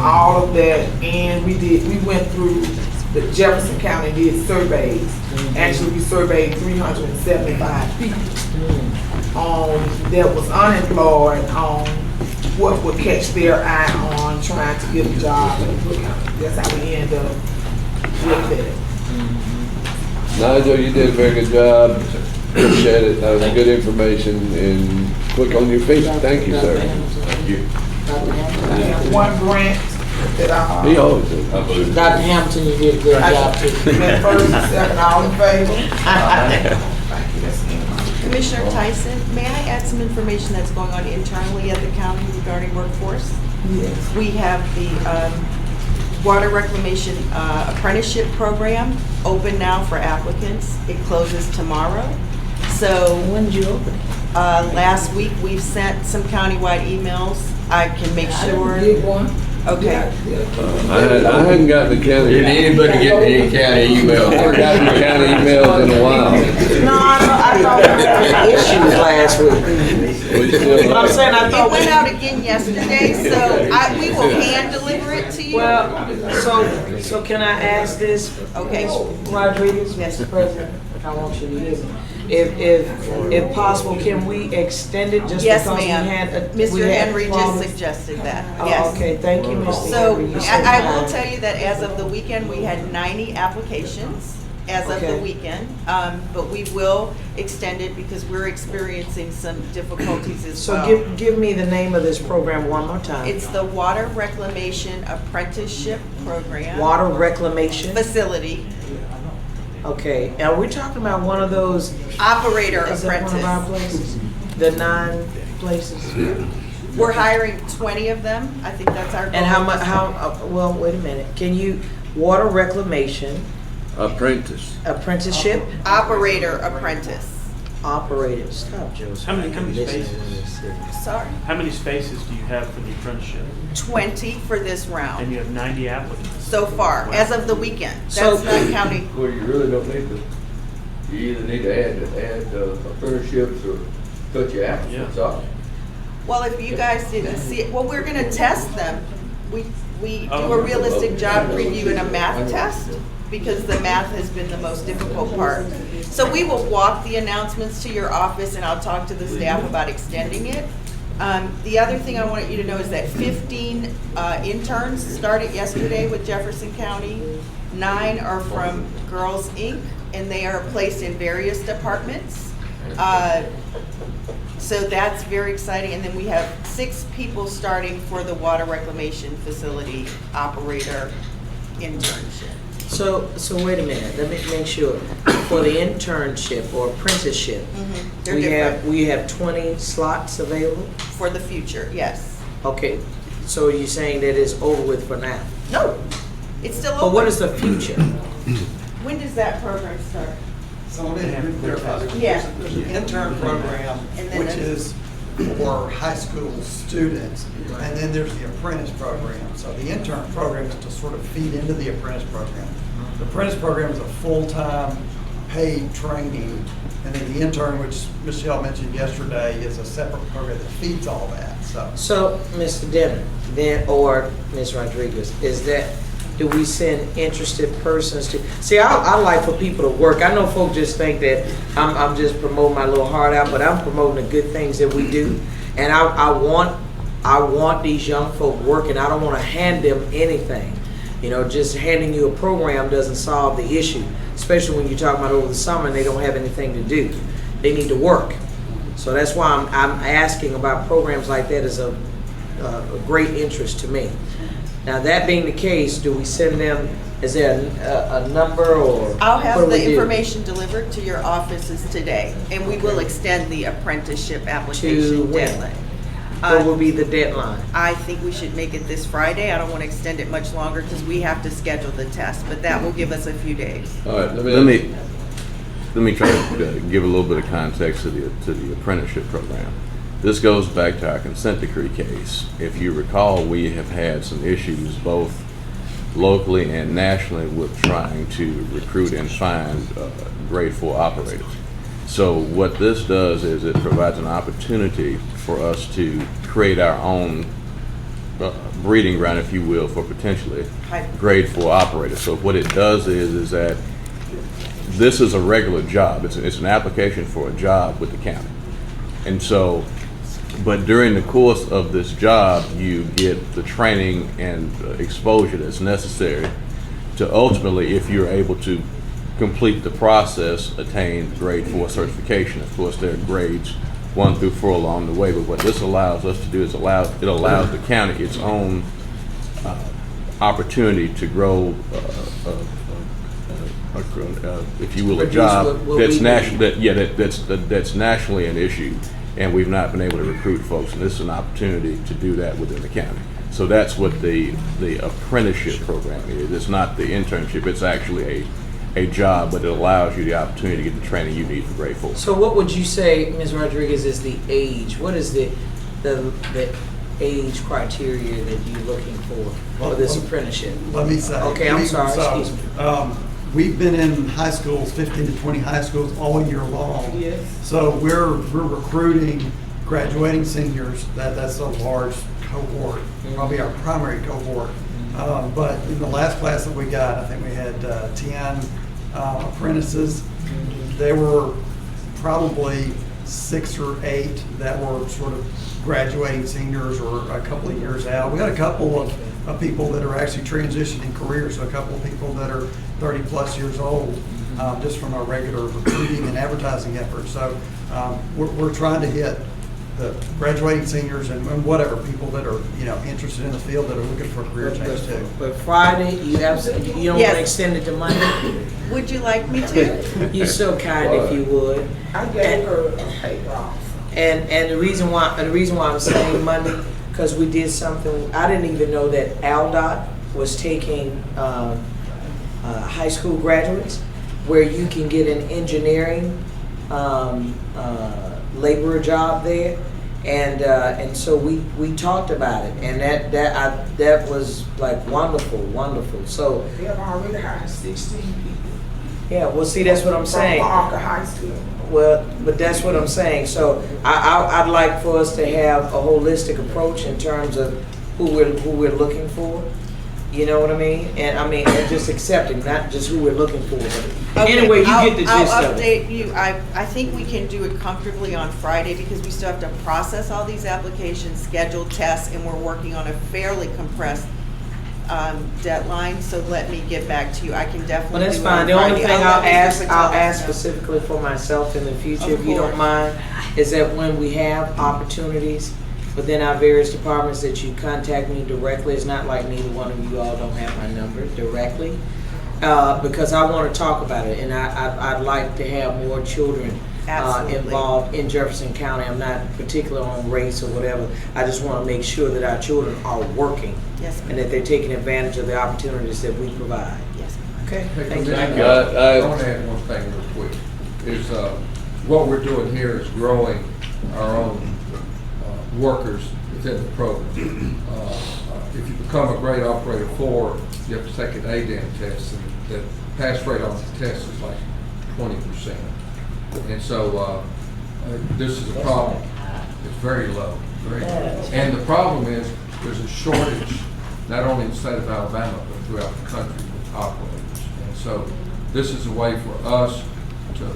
all of that, and we went through, the Jefferson County did surveys. Actually, we surveyed 375 people that was unemployed, on what would catch their eye on trying to get a job. That's how we end up with it. Nigel, you did a very good job. Appreciate it. That was good information and quick on your feet. Thank you, sir. Thank you. I have one grant that He always did. Dr. Hampton, you did a good job too. went first and second, all in favor? Thank you, that's it. Commissioner Tyson, may I add some information that's going on internally at the county regarding workforce? Yes. We have the Water Reclamation Apprenticeship Program open now for applicants. It closes tomorrow. So When did you open it? last week, we've sent some countywide emails. I can make sure. I did one. Okay. I hadn't gotten the county. Did anybody get any county email? I haven't gotten the county emails in a while. No, I thought we had issues last week. We still. But I'm saying, I It thought went out again yesterday, so we will hand deliver it to you. Well, so can I ask this? Okay. Rodriguez, Yes. Mr. President, I want you to hear me. If possible, can we extend it just Yes, because we ma'am. had we Mr. had Henry just problems? suggested that, Oh, yes. okay, thank you, Mr. So Henry. You're so I will kind. tell you that as of the weekend, we had 90 applications as of the Okay. weekend. But we will extend it because we're experiencing some difficulties as So well. give me the name of this program one more time. It's the Water Reclamation Apprenticeship Program. Water Reclamation. Facility, Okay, and we're talking about one of those. Operator Is that one of our Apprentice. places? The 9 places? We're hiring 20 of them. I think that's our goal. And how much, well, wait a minute. Can you, Water Reclamation, Apprentice. apprenticeship, Operator Apprentice. operator, stop, Joseph. How many spaces? Sorry. How many spaces do you have for the apprenticeship? 20 for this And round you have 90 applicants. so far, as of the weekend. So- That's not counting. Well, you really don't need to, you either need to add apprenticeships or cut your applicants off. Well, if you guys didn't see it, well, we're gonna test them. we do a realistic job preview and a math test, because the math has been the most difficult part. So we will walk the announcements to your office, and I'll talk to the staff about extending it. The other thing I wanted you to know is that 15 interns started yesterday with Jefferson County. 9 are from Girls Inc., and they are placed in various departments. So that's very exciting. And then we have 6 people starting for the water reclamation facility operator internship. So wait a minute, let me make sure. For the internship or apprenticeship, They're different. we have 20 slots available? For the future, yes. Okay, so you're saying that it's over with for now? No, it's still open. But what is the future? When does that program start? So let me clarify. Yeah. There's an intern program, And then which there's- is for high school students, and then there's the apprentice program. So the intern program is to sort of feed into the apprentice program. The apprentice program is a full-time paid training, and then the intern, which Michelle mentioned yesterday, is a separate program that feeds all that, so. So, Mr. Denner, then, or Ms. Rodriguez, is that, do we send interested persons to, see, I like for people to work. I know folks just think that I'm just promoting my little heart out, but I'm promoting the good things that we do. And I want these young folk working. I don't want to hand them anything. You know, just handing you a program doesn't solve the issue, especially when you're talking about over the summer and they don't have anything to do. They need to work. So that's why I'm asking about programs like that is of great interest to me. Now, that being the case, do we send them, is there a number or? I'll what have do we the do? information delivered to your offices today, and we will extend the apprenticeship application when? deadline. What will be the deadline? I think we should make it this Friday. I don't want to extend it much longer because we have to schedule the test, but that will give us a few days. All right, Let me try to give a little bit of context to the apprenticeship program. This goes back to our consent decree case. If you recall, we have had some issues both locally and nationally with trying to recruit and find grade 4 operators. So what this does is it provides an opportunity for us to create our own breeding ground, if you will, for potentially grade 4 operators. So what it does is that this is a regular job. It's an application for a job with the county. And so, but during the course of this job, you get the training and exposure that's necessary to ultimately, if you're able to complete the process, attain grade 4 certification. Of course, there are grades 1 through 4 along the way, but what this allows us to do is it allows the county its own opportunity to grow, if you will, a job that's that's nationally an issue, and we've not been able to recruit folks, and this is an opportunity to do that within the county. So that's what the apprenticeship program is. It's not the internship, it's actually a job, but it allows you the opportunity to get the training you need for grade 4. So what would you say, Ms. Rodriguez, is the age? What is the age criteria that you're looking for this apprenticeship? Let me say. Okay, I'm sorry, excuse me. We've been in high schools, 15 to 20 high schools all year long. Yes. So we're recruiting graduating seniors. That's a large cohort, probably our primary cohort. But in the last class that we got, I think we had 10 apprentices. There were probably 6 or 8 that were sort of graduating seniors or a couple of years out. We got a couple of people that are actually transitioning careers, so a couple of people that are 30 plus years old, just from our regular recruiting and advertising efforts. So we're trying to hit the graduating seniors and whatever people that are interested in the field that are looking for a career change too. But Friday, you don't want to extend it to Monday? Would you like me to? You're so kind if you would. I gave her a paper off. And the reason why I'm saying Monday, because we did something, I didn't even know that ALDOT was taking high school graduates, where you can get an engineering laborer job there, and so we talked about it, and that was like wonderful. So They have already hired 16 people. yeah, well, see, that's what I'm saying. From Walker High School. Well, but that's what I'm saying. So I'd like for us to have a holistic approach in terms of who we're looking for. You know what I mean? And just accepting, not just who we're looking for. But Okay, anyway, you get the gist I'll of it. update you. I think we can do it comfortably on Friday because we still have to process all these applications, schedule tests, and we're working on a fairly compressed deadline. So let me get back to you. I can definitely. Well, that's do it fine. on The only Friday. thing I'll let Mr. I'll Patel ask know. specifically for myself in the future, Of if you don't course. mind, is that when we have opportunities within our various departments that you contact me directly. It's not like neither one of you all don't have my number directly. Because I want to talk about it, and I'd like to have more children involved in Jefferson County. I'm not particular on race or whatever. I just want to make sure that our children are working. Yes, ma'am. And that they're taking advantage of the opportunities that we provide. Yes, ma'am. Okay, Hey, thank you. Commissioner, I want to add one thing real quick. Is what we're doing here is growing our own workers within the program. If you become a grade operator 4, you have to take an ADAM test, and the pass rate on the test is like 20%. And so this is a problem. It's very low, very low. And the problem is there's a shortage, not only in the state of Alabama, but throughout the country with operators. And so this is a way for us to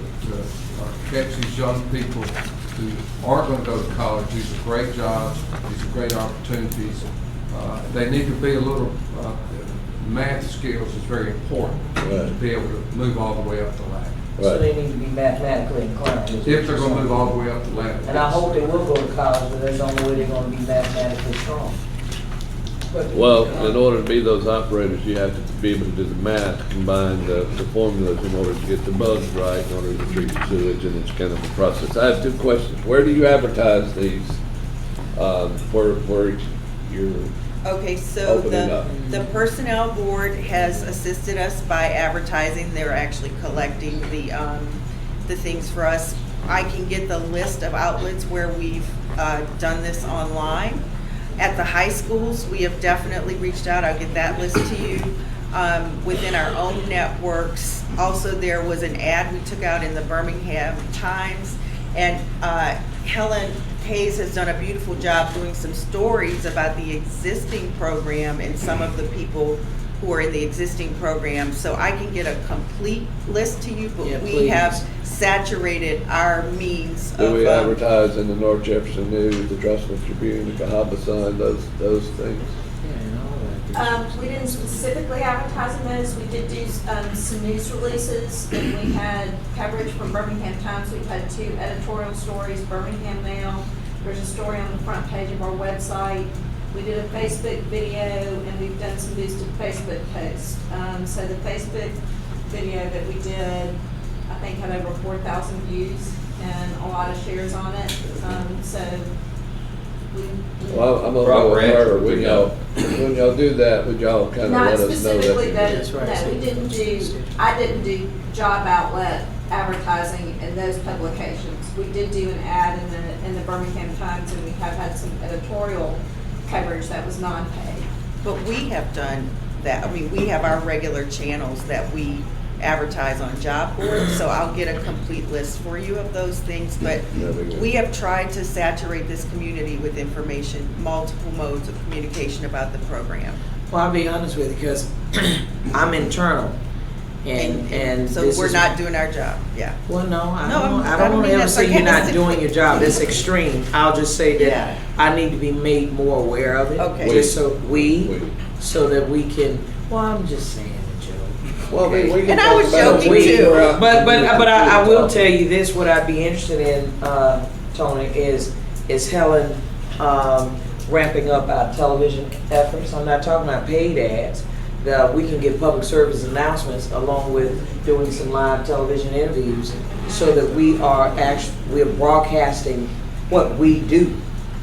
catch these young people who aren't going to go to college. These are great jobs. These are great opportunities. They need to be a little, math skills is very important to be able to move all the way up the ladder. So they need to be mathematically inclined. If they're going to move all the way up the ladder. And I hope they will go to college, but that's the only way they're going to be mathematically strong. Well, in order to be those operators, you have to be able to do the math, combine the formulas in order to get the bugs right, in order to treat the sewage, and it's kind of a process. I have 2 questions. Where do you advertise these? Where you're Okay, so opening up? the personnel board has assisted us by advertising. They're actually collecting the things for us. I can get the list of outlets where we've done this online. At the high schools, we have definitely reached out. I'll get that list to you. Within our own networks, also there was an ad we took out in the Birmingham Times, and Helen Hayes has done a beautiful job doing some stories about the existing program and some of the people who are in the existing program. So I can get a complete list to you, but Yeah, we please. have saturated our means Do of. we advertise in the North Jefferson News, the Trussville Tribune, the Cahaba Sun, those things? We didn't specifically advertise in those. We did do some news releases, and we had coverage from Birmingham Times. We've had 2 editorial stories, Birmingham Mail. There's a story on the front page of our website. We did a Facebook video, and we've done some boosted Facebook posts. So the Facebook video that we did, I think, had over 4,000 views and a lot of shares on it. Well, I'm gonna go with her. When y'all do that, would y'all kind of Not let us know specifically that? those, no, we didn't do, I didn't do job outlet advertising in those publications. We did do an ad in the Birmingham Times, and we have had some editorial coverage that was non-paid. But we have done that. I mean, we have our regular channels that we advertise on job boards, so I'll get a complete list for you of those things. But we have tried to saturate this community with information, multiple modes of communication about the program. Well, I'll be honest with you, because I'm internal. And so this we're is- not doing our job, yeah. Well, no, I No, don't I don't want to mean ever that say you're not sarcastically. doing your job. That's extreme. I'll just say that Yeah. I need to be made more aware of it. Okay. Just so so that we can, well, I'm just saying a joke. Well, I mean, we can And I was talk about it. joking We- too. But I will tell you this, what I'd be interested in, Tony, is Helen ramping up our television efforts. I'm not talking about paid ads. We can get public service announcements along with doing some live television interviews so that we're broadcasting what we do.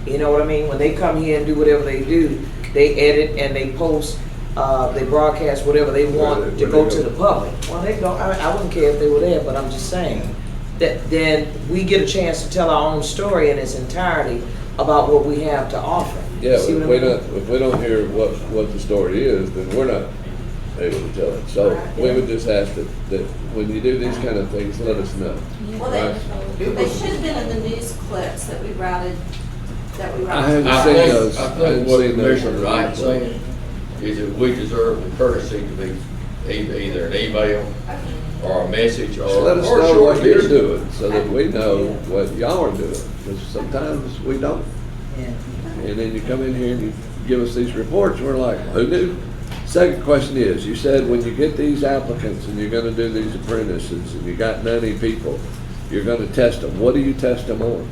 You know what I mean? When they come here and do whatever they do, they edit and they post, they broadcast whatever they want to go to the public. Well, they don't, I wouldn't care if they were there, but I'm just saying that then we get a chance to tell our own story in its entirety about what we have to offer. Yeah, See if what I mean? if we don't hear what the story is, then we're not able to tell it. So we would just ask that when you do these kind of things, let us know. Well, Right? they should have been in the news clips that we routed. I haven't seen those. I I think haven't what seen those. Commissioner Wright saying, is that we deserve the courtesy to be either an email or a message or Just let us or a know short what you're visit. doing, so that we know what y'all are doing, because sometimes we don't. And then you come in here and you give us these reports, and we're like, who knew? Second question is, you said when you get these applicants and you're gonna do these apprentices, and you got 90 people, you're gonna test them. What do you test them on?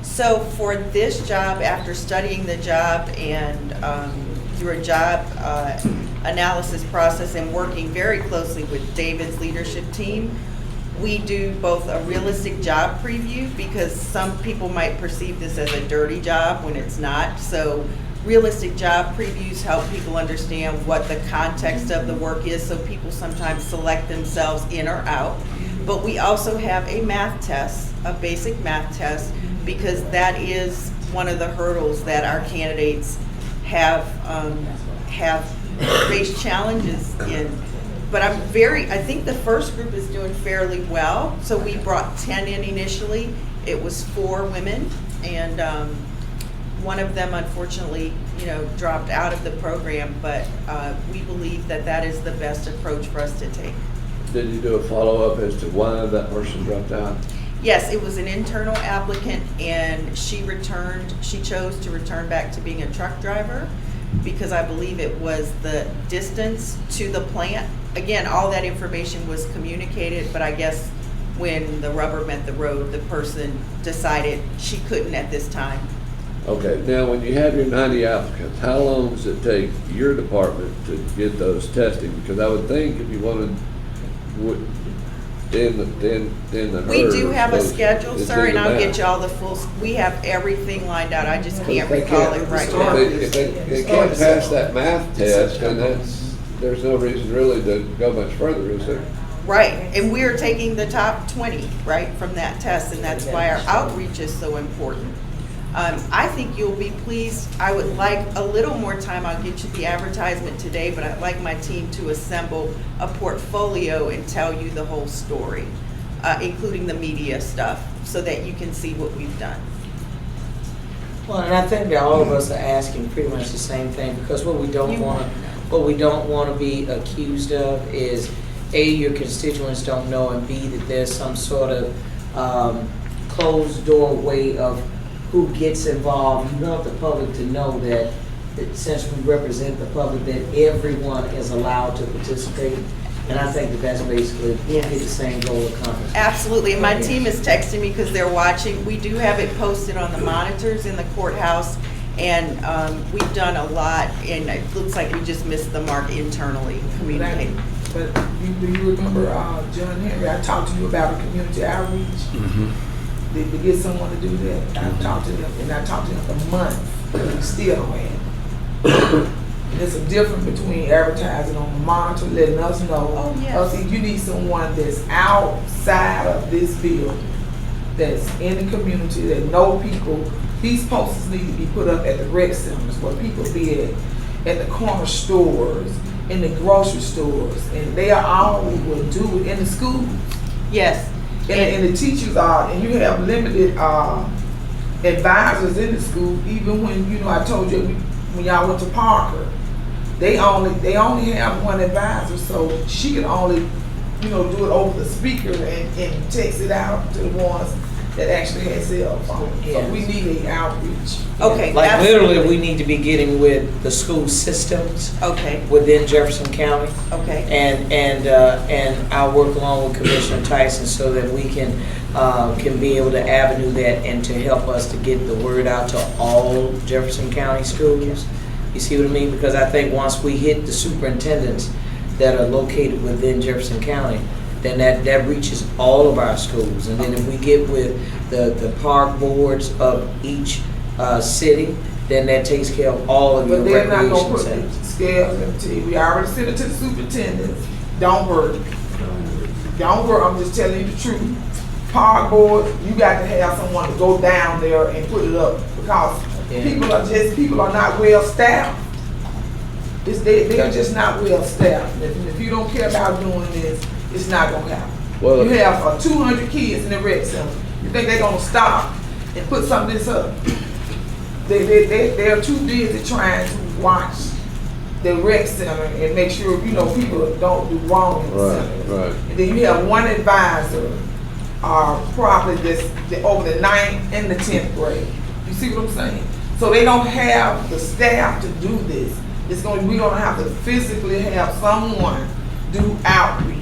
So for this job, after studying the job and through a job analysis process and working very closely with David's leadership team, we do both a realistic job preview, because some people might perceive this as a dirty job when it's not. So realistic job previews help people understand what the context of the work is, so people sometimes select themselves in or out. But we also have a math test, a basic math test, because that is one of the hurdles that our candidates have faced challenges in. But I think the first group is doing fairly well. So we brought 10 in initially. It was 4 women, and one of them unfortunately, dropped out of the program, but we believe that that is the best approach for us to take. Did you do a follow-up as to why that person dropped out? Yes, it was an internal applicant, and she chose to return back to being a truck driver, because I believe it was the distance to the plant. Again, all that information was communicated, but I guess when the rubber met the road, the person decided she couldn't at this time. Okay, now when you have your 90 applicants, how long does it take your department to get those testing? Because I would think if you wanted, then the We do herd have a goes- schedule, it's sir, in and the I'll map. get you all the full, we have everything lined out. I just can't If they recall can't- it right if now. they can't pass that math test, then there's no reason really to go much further, is there? Right, and we are taking the top 20, right, from that test, and that's why our outreach is so important. I think you'll be pleased. I would like a little more time. I'll get you the advertisement today, but I'd like my team to assemble a portfolio and tell you the whole story, including the media stuff, so that you can see what we've done. Well, and I think that all of us are asking pretty much the same thing, because what we don't want to be accused of is, A, your constituents don't know, and B, that there's some sort of closed door way of who gets involved. You want the public to know that since we represent the public, that everyone is allowed to participate. And I think that that's basically the same goal accomplished. Absolutely, and my team is texting me because they're watching. We do have it posted on the monitors in the courthouse, and we've done a lot, and it looks like we just missed the mark internally communicating. But do you remember, John Henry, I talked to you about a community outreach? To get someone to do that. I talked to them, and I talked to them for months, and we still don't have. There's a difference between advertising on the monitor, letting us know. Oh, yes. If you need someone that's outside of this building, that's in the community, that know people, these posters need to be put up at the rec centers where people be at the corner stores, in the grocery stores, and they are all will do it in the schools. Yes. And the teachers are, and you have limited advisors in the school. Even when I told you when y'all went to Parker, they only have one advisor, so she can only do it over the speaker and text it out to the ones that actually had cell phones. So we need an outreach. Okay. Like literally, we need to be getting with the school systems. Okay. Within Jefferson County. Okay. And I'll work along with Commissioner Tyson so that we can be able to avenue that and to help us to get the word out to all Jefferson County schools. You see what I mean? Because I think once we hit the superintendents that are located within Jefferson County, then that reaches all of our schools. And then if we get with the park boards of each city, then that takes care of all of your But they're not recreation gonna put centers. the scales in the TV. We already sent it to the superintendents. Don't worry. Don't worry, I'm just telling you the truth. Park board, you got to have someone to go down there and put it up, because people are not well staffed. They're just not well staffed. If you don't care about doing this, it's not gonna happen. Well, you have 200 kids in the rec center. You think they're gonna stop and put some of this up? They're too busy trying to watch the rec center and make sure, people don't do wrong in the Right, center. right. And then you have one advisor, probably over the 9th and the 10th grade. You see what I'm saying? So they don't have the staff to do this. We're gonna have to physically have someone do outreach.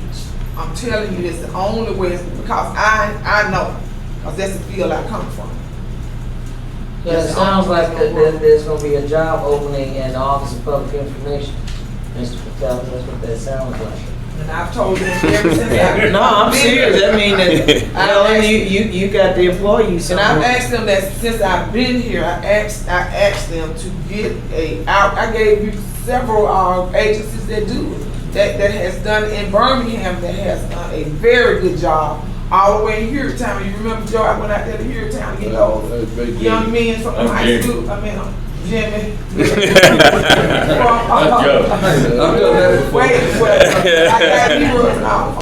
I'm telling you, it's the only way, because I know, because that's the field I come from. Yeah, it sounds like there's gonna be a job opening in the Office of Public Information, Mr. Patel, that's what that sounds like. And I've told them ever since I've No, I'm serious, I mean, you got the employees. And I've asked them that since I've been here, I asked them to get I gave you several agencies that do it, that has done in Birmingham, that has done a very good job all the way in Huron. You remember, Joe, I went out there to Huron to get those young men from the high school. Jimmy. Wait, I got heroes now.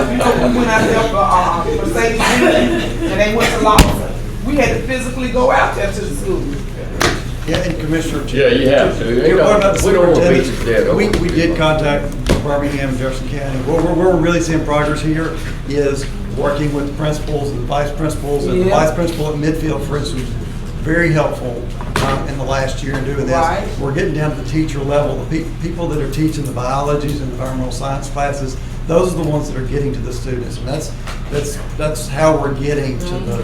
We went out there for Mercedes and they went to Lawson. We had to physically go out there to the school. Yeah, and Commissioner. Yeah, you have to. We don't want to beat it dead. We did contact Birmingham and Jefferson County. Where we're really seeing progress here is working with the principals and the vice principals, and the vice principal at Midfield, for instance, very helpful in the last year in doing this. Right. We're getting down to the teacher level. The people that are teaching the biologies and environmental science classes, those are the ones that are getting to the students, and that's how we're getting to the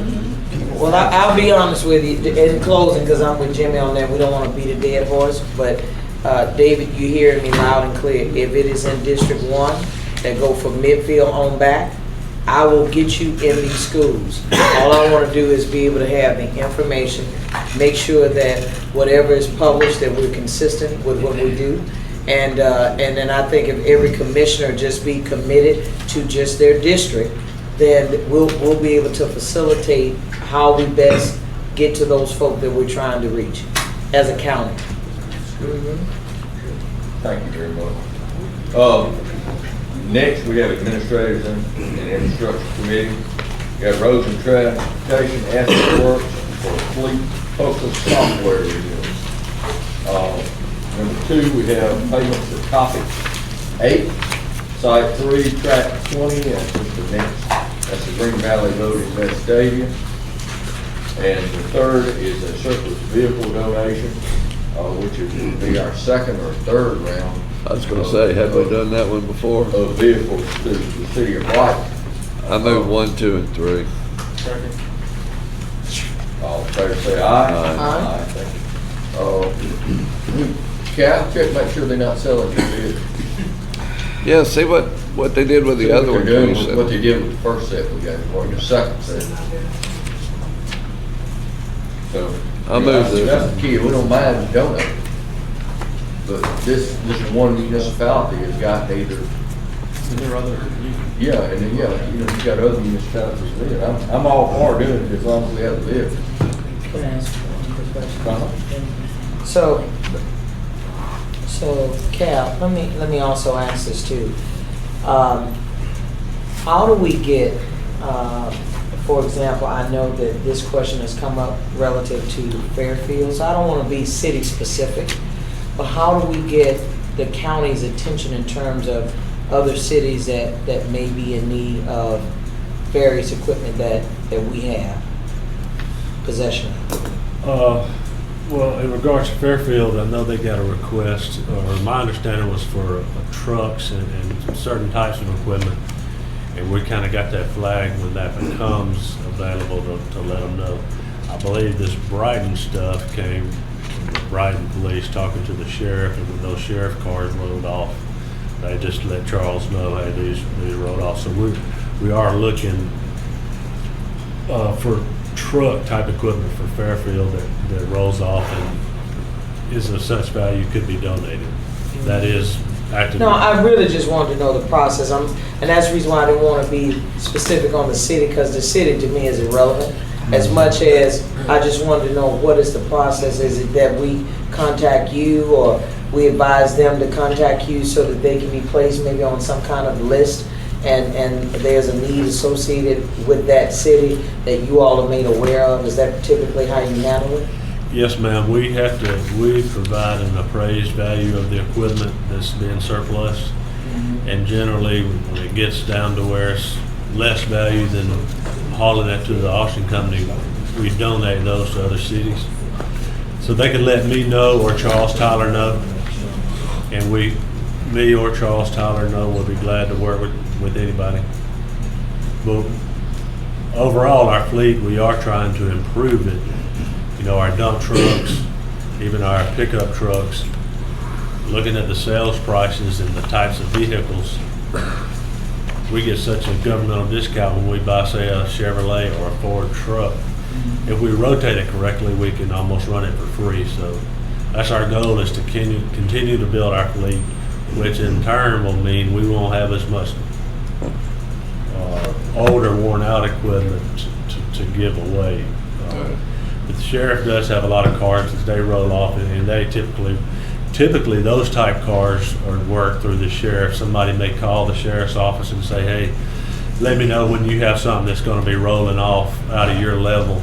people. Well, I'll be honest with you, in closing, because I'm with Jimmy on that, we don't want to beat a dead horse, but David, you hear me loud and clear. If it is in District 1 that go from Midfield on back, I will get you in these schools. All I want to do is be able to have the information, make sure that whatever is published, that we're consistent with what we do. And then I think if every commissioner just be committed to just their district, then we'll be able to facilitate how we best get to those folk that we're trying to reach as a county. Thank you very much. Next, we have administrators and infrastructure committee. We have roads and transportation asset works for fleet focused software review. Number 2, we have payments for topic 8, site 3, track 20, that's the next. That's the Green Valley Road in Vestavia. And the 3rd is a surplus vehicle donation, which would be our 2nd or 3rd round. I was going to say, have we done that one before? Of vehicles to the city of Brighton. I move 1, 2, and 3. All in favor say aye. Aye. Thank you. Cal, check, make sure they're not selling your vehicle. Yeah, see what they did with the other one. What they did with the first set we got, or your second set. So. I'll move this. That's the key, we don't mind donating. But this one municipality has got either. And there are other. Yeah, and then, you got other municipalities there. I'm all for doing it as long as we have the vehicle. Can I ask one quick question? So Cal, let me also ask this too. How do we get, for example, I know that this question has come up relative to Fairfield, so I don't want to be city specific, but how do we get the county's attention in terms of other cities that may be in need of various equipment that we have possession of? Well, in regards to Fairfield, I know they got a request, or my understanding was for trucks and certain types of equipment. And we kind of got that flag when that becomes available to let them know. I believe this Brighton stuff came from the Brighton police talking to the sheriff, and when those sheriff cars rolled off, they just let Charles know, hey, these rolled off. So we are looking for truck type equipment for Fairfield that rolls off and is of such value could be donated. That is active. No, I really just wanted to know the process. And that's the reason why I didn't want to be specific on the city, because the city to me is irrelevant. As much as I just wanted to know what is the process. Is it that we contact you, or we advise them to contact you so that they can be placed maybe on some kind of list, and there's a need associated with that city that you all are made aware of? Is that typically how you handle it? Yes, ma'am, we provide an appraised value of the equipment that's being surplus. And generally, when it gets down to where it's less value than hauling it to the auction company, we donate those to other cities. So they can let me know or Charles Tyler know, and me or Charles Tyler know, we'll be glad to work with anybody. But overall, our fleet, we are trying to improve it. You know, our dump trucks, even our pickup trucks, looking at the sales prices and the types of vehicles, we get such a governmental discount when we buy, say, a Chevrolet or a Ford truck. If we rotate it correctly, we can almost run it for free. So that's our goal, is to continue to build our fleet, which in turn will mean we won't have as much older, worn-out equipment to give away. But the sheriff does have a lot of cars that they roll off, and they typically those type cars are worked through the sheriff. Somebody may call the sheriff's office and say, hey, let me know when you have something that's going to be rolling off out of your level.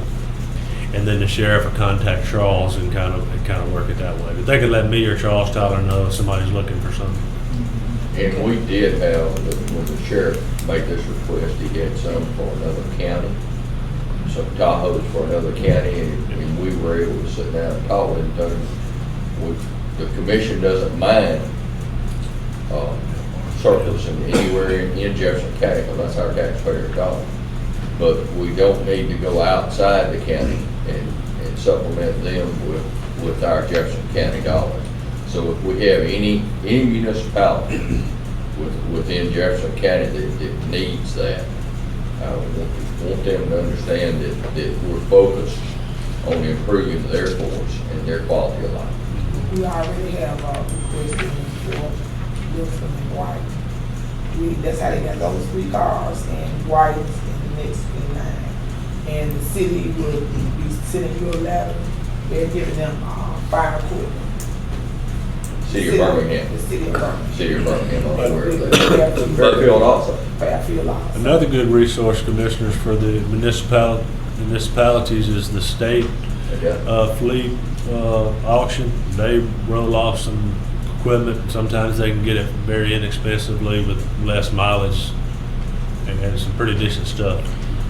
And then the sheriff will contact Charles and kind of work it that way. But they could let me or Charles Tyler know if somebody's looking for something. And we did have, when the sheriff made this request, he had some for another county, some Tahoes for another county, and we were able to sit down and talk with them. The commission doesn't mind surfacing anywhere in Jefferson County, because that's our taxpayer dollar. But we don't need to go outside the county and supplement them with our Jefferson County dollars. So if we have any municipality within Jefferson County that needs that, we want them to understand that we're focused on improving their force and their quality of life. We already have requested for Wilson and White. That's how they got those 3 cars, and White is in the next in line. And the city will be sending you a letter. They're giving them fire equipment. City of Birmingham. The city of Birmingham. City of Birmingham, I'm aware of that. Fairfield also. Fairfield also. Another good resource, commissioners, for the municipalities is the state fleet auction. They roll off some equipment. Sometimes they can get it very inexpensively with less mileage, and some pretty decent stuff.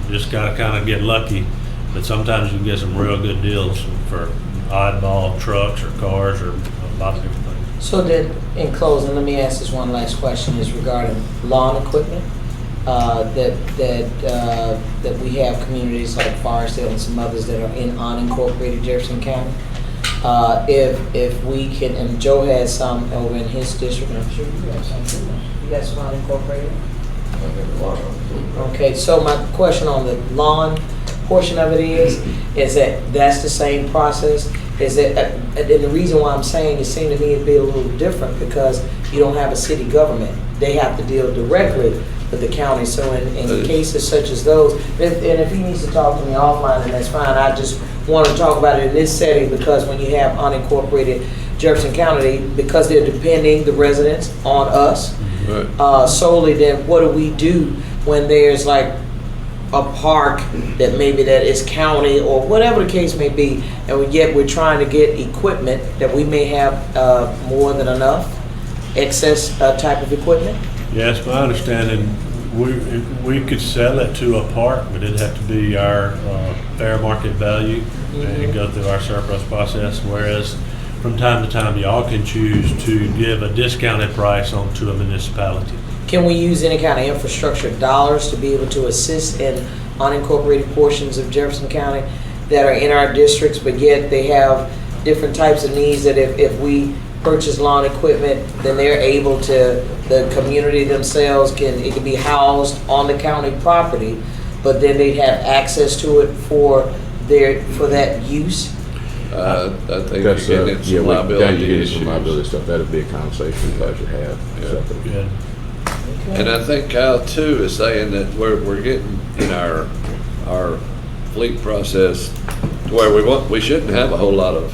Just gotta kind of get lucky, but sometimes you can get some real good deals for oddball trucks or cars or a lot of different things. So then, in closing, let me ask this one last question, is regarding lawn equipment. That we have communities like Forestdale and some others that are in unincorporated Jefferson County. If we can, and Joe has some over in his district, I'm sure you have some too. You got some unincorporated? Okay, so my question on the lawn portion of it is that's the same process? Is that, and the reason why I'm saying it seemed to me to be a little different, because you don't have a city government. They have to deal directly with the county. So in cases such as those, and if he needs to talk to me offline, then that's fine. I just want to talk about it in this setting, because when you have unincorporated Jefferson County, because they're depending, the residents, on us solely, then what do we do when there's like a park that maybe that is county or whatever the case may be, and yet we're trying to get equipment that we may have more than enough excess type of equipment? Yes, my understanding, we could sell it to a park, but it'd have to be our fair market value and go through our surplus process, whereas from time to time y'all can choose to give a discounted price on to a municipality. Can we use any kind of infrastructure dollars to be able to assist in unincorporated portions of Jefferson County that are in our districts, but yet they have different types of needs, that if we purchase lawn equipment, then they're able to, the community themselves it can be housed on the county property, but then they'd have access to it for that use? I think that's getting some liability issues. Some liability stuff. That'd be a conversation that should have. Yeah. And I think Kyle too is saying that we're getting in our fleet process to where we shouldn't have a whole lot of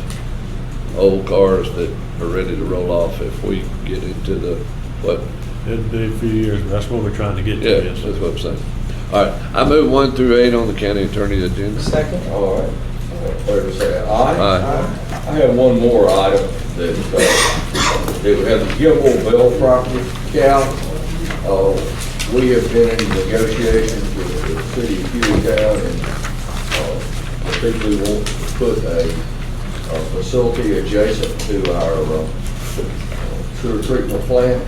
old cars that are ready to roll off if we get into the what. It'd be a few years, but that's what we're trying to get to. Yeah, yes. that's what I'm saying. All right, I move 1 through 8 on the county attorney agenda. Second. All right. All in favor, say aye. Aye. I have one more item that we have the Gilmore Bell property, Cal. We have been in negotiations with the city of Hueytown, and I think we want to put a facility adjacent to our sewer treatment plant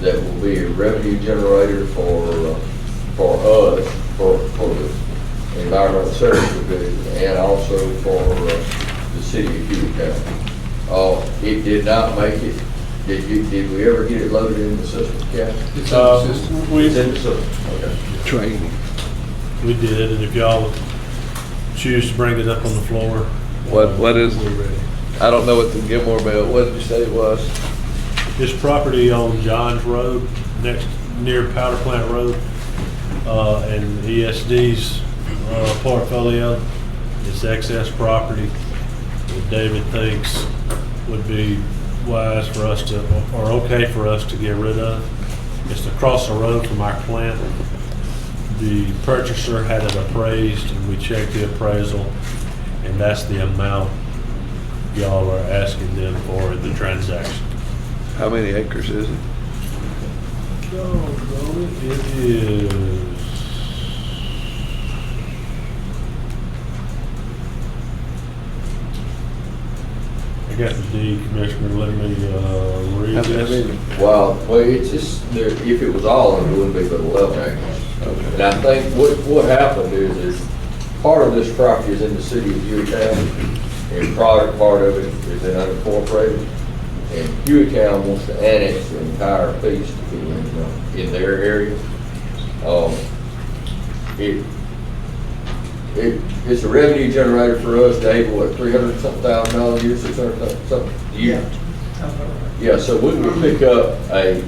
that will be a revenue generator for us, for the environmental service division, and also for the city of Hueytown. It did not make it. Did we ever get it loaded in the system, Cal? It's in the system. It's in the system, okay. Training. We did, and if y'all choose to bring it up on the floor. What is, we're ready. I don't know what the Gilmore Bell, what did you say it was? This property on Johns Road, near Powder Plant Road, and ESD's portfolio, it's excess property that David thinks would be wise for us to, or okay for us to get rid of. It's across the road from our plant. The purchaser had it appraised, and we checked the appraisal, and that's the amount y'all are asking them for the transaction. How many acres is it? It is. I got the deed, Commissioner, let me read this. Well, it's just, if it was all, it wouldn't be but 11 acres. Okay. And I think what happened is part of this property is in the city of Hueytown, and part of it is in unincorporated. And Hueytown wants to annex the entire piece in their area. It's a revenue generator for us, Dave, what, $300-something thousand a year, $600-something a year? Yeah, so we can pick up a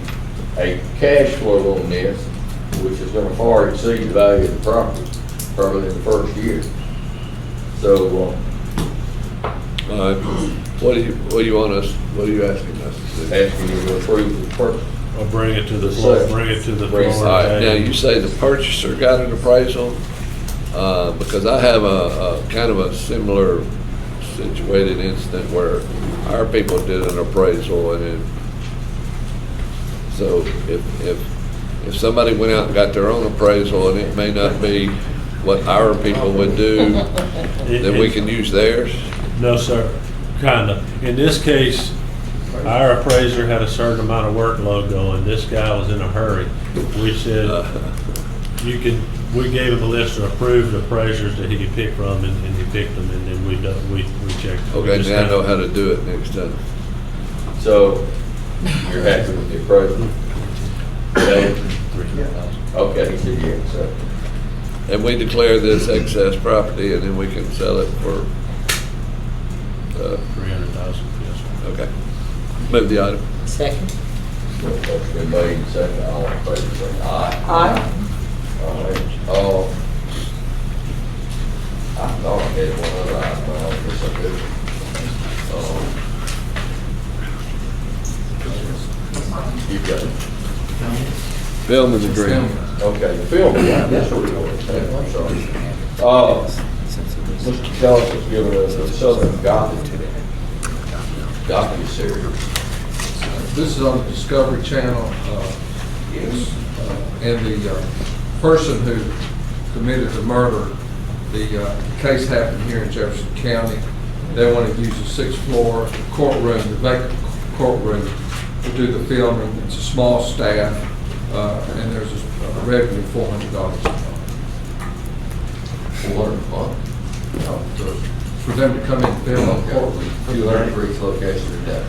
cash flow on this, which is gonna far exceed the value of the property, probably in the first year. So, what do you want us, what are you asking us to do? asking you to approve the purchase. I'll bring it to the floor, bring it to the floor. All right, now you say the purchaser got an appraisal, because I have a kind of a similar situated incident where our people did an appraisal, and then, so if somebody went out and got their own appraisal and it may not be what our people would do, then we can use theirs? No, sir, kinda. In this case, our appraiser had a certain amount of workload going. This guy was in a hurry. We said, we gave him a list of approved appraisers that he could pick from, and he picked them, and then we checked. Okay, now I know how to do it next time. So, you're happy with the appraisal? Dave? Okay, he said yes, so. And we declare this excess property, and then we can sell it for, 300,000, yes. okay. Move the item. Second. Motion's been made and seconded, all in favor, say aye. Aye. All right, I thought I had one other item, but I don't guess I did. You got it. Film and agreement. Okay, the film, that's what we're going to say, I'm sorry. Mr. Kelly was giving us a Southern Gothic series. This is on the Discovery Channel. And the person who committed the murder, the case happened here in Jefferson County. They want to use the 6th floor courtroom, the vacant courtroom, to do the filming. It's a small staff, and there's a revenue of $400 a month. $400 a month? For them to come in and film the courtroom. $200 for each location of that.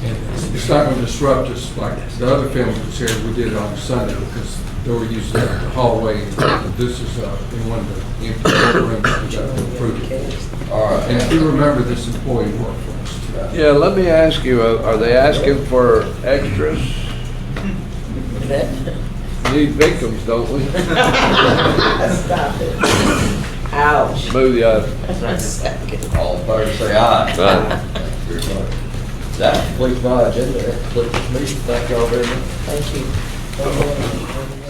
And it's not going to disrupt us like the other films that's here. We did it on Sunday because they were using the hallway. This is in one of the empty courtrooms that we got to approve it. All right. And if you remember, this employee worked for us today. Yeah, let me ask you, are they asking for extras? Need victims, don't we? Stop it. Ouch. Move the item. All in favor, say aye. Aye. That completes my agenda. That completes this meeting. Thank y'all very much. Thank you.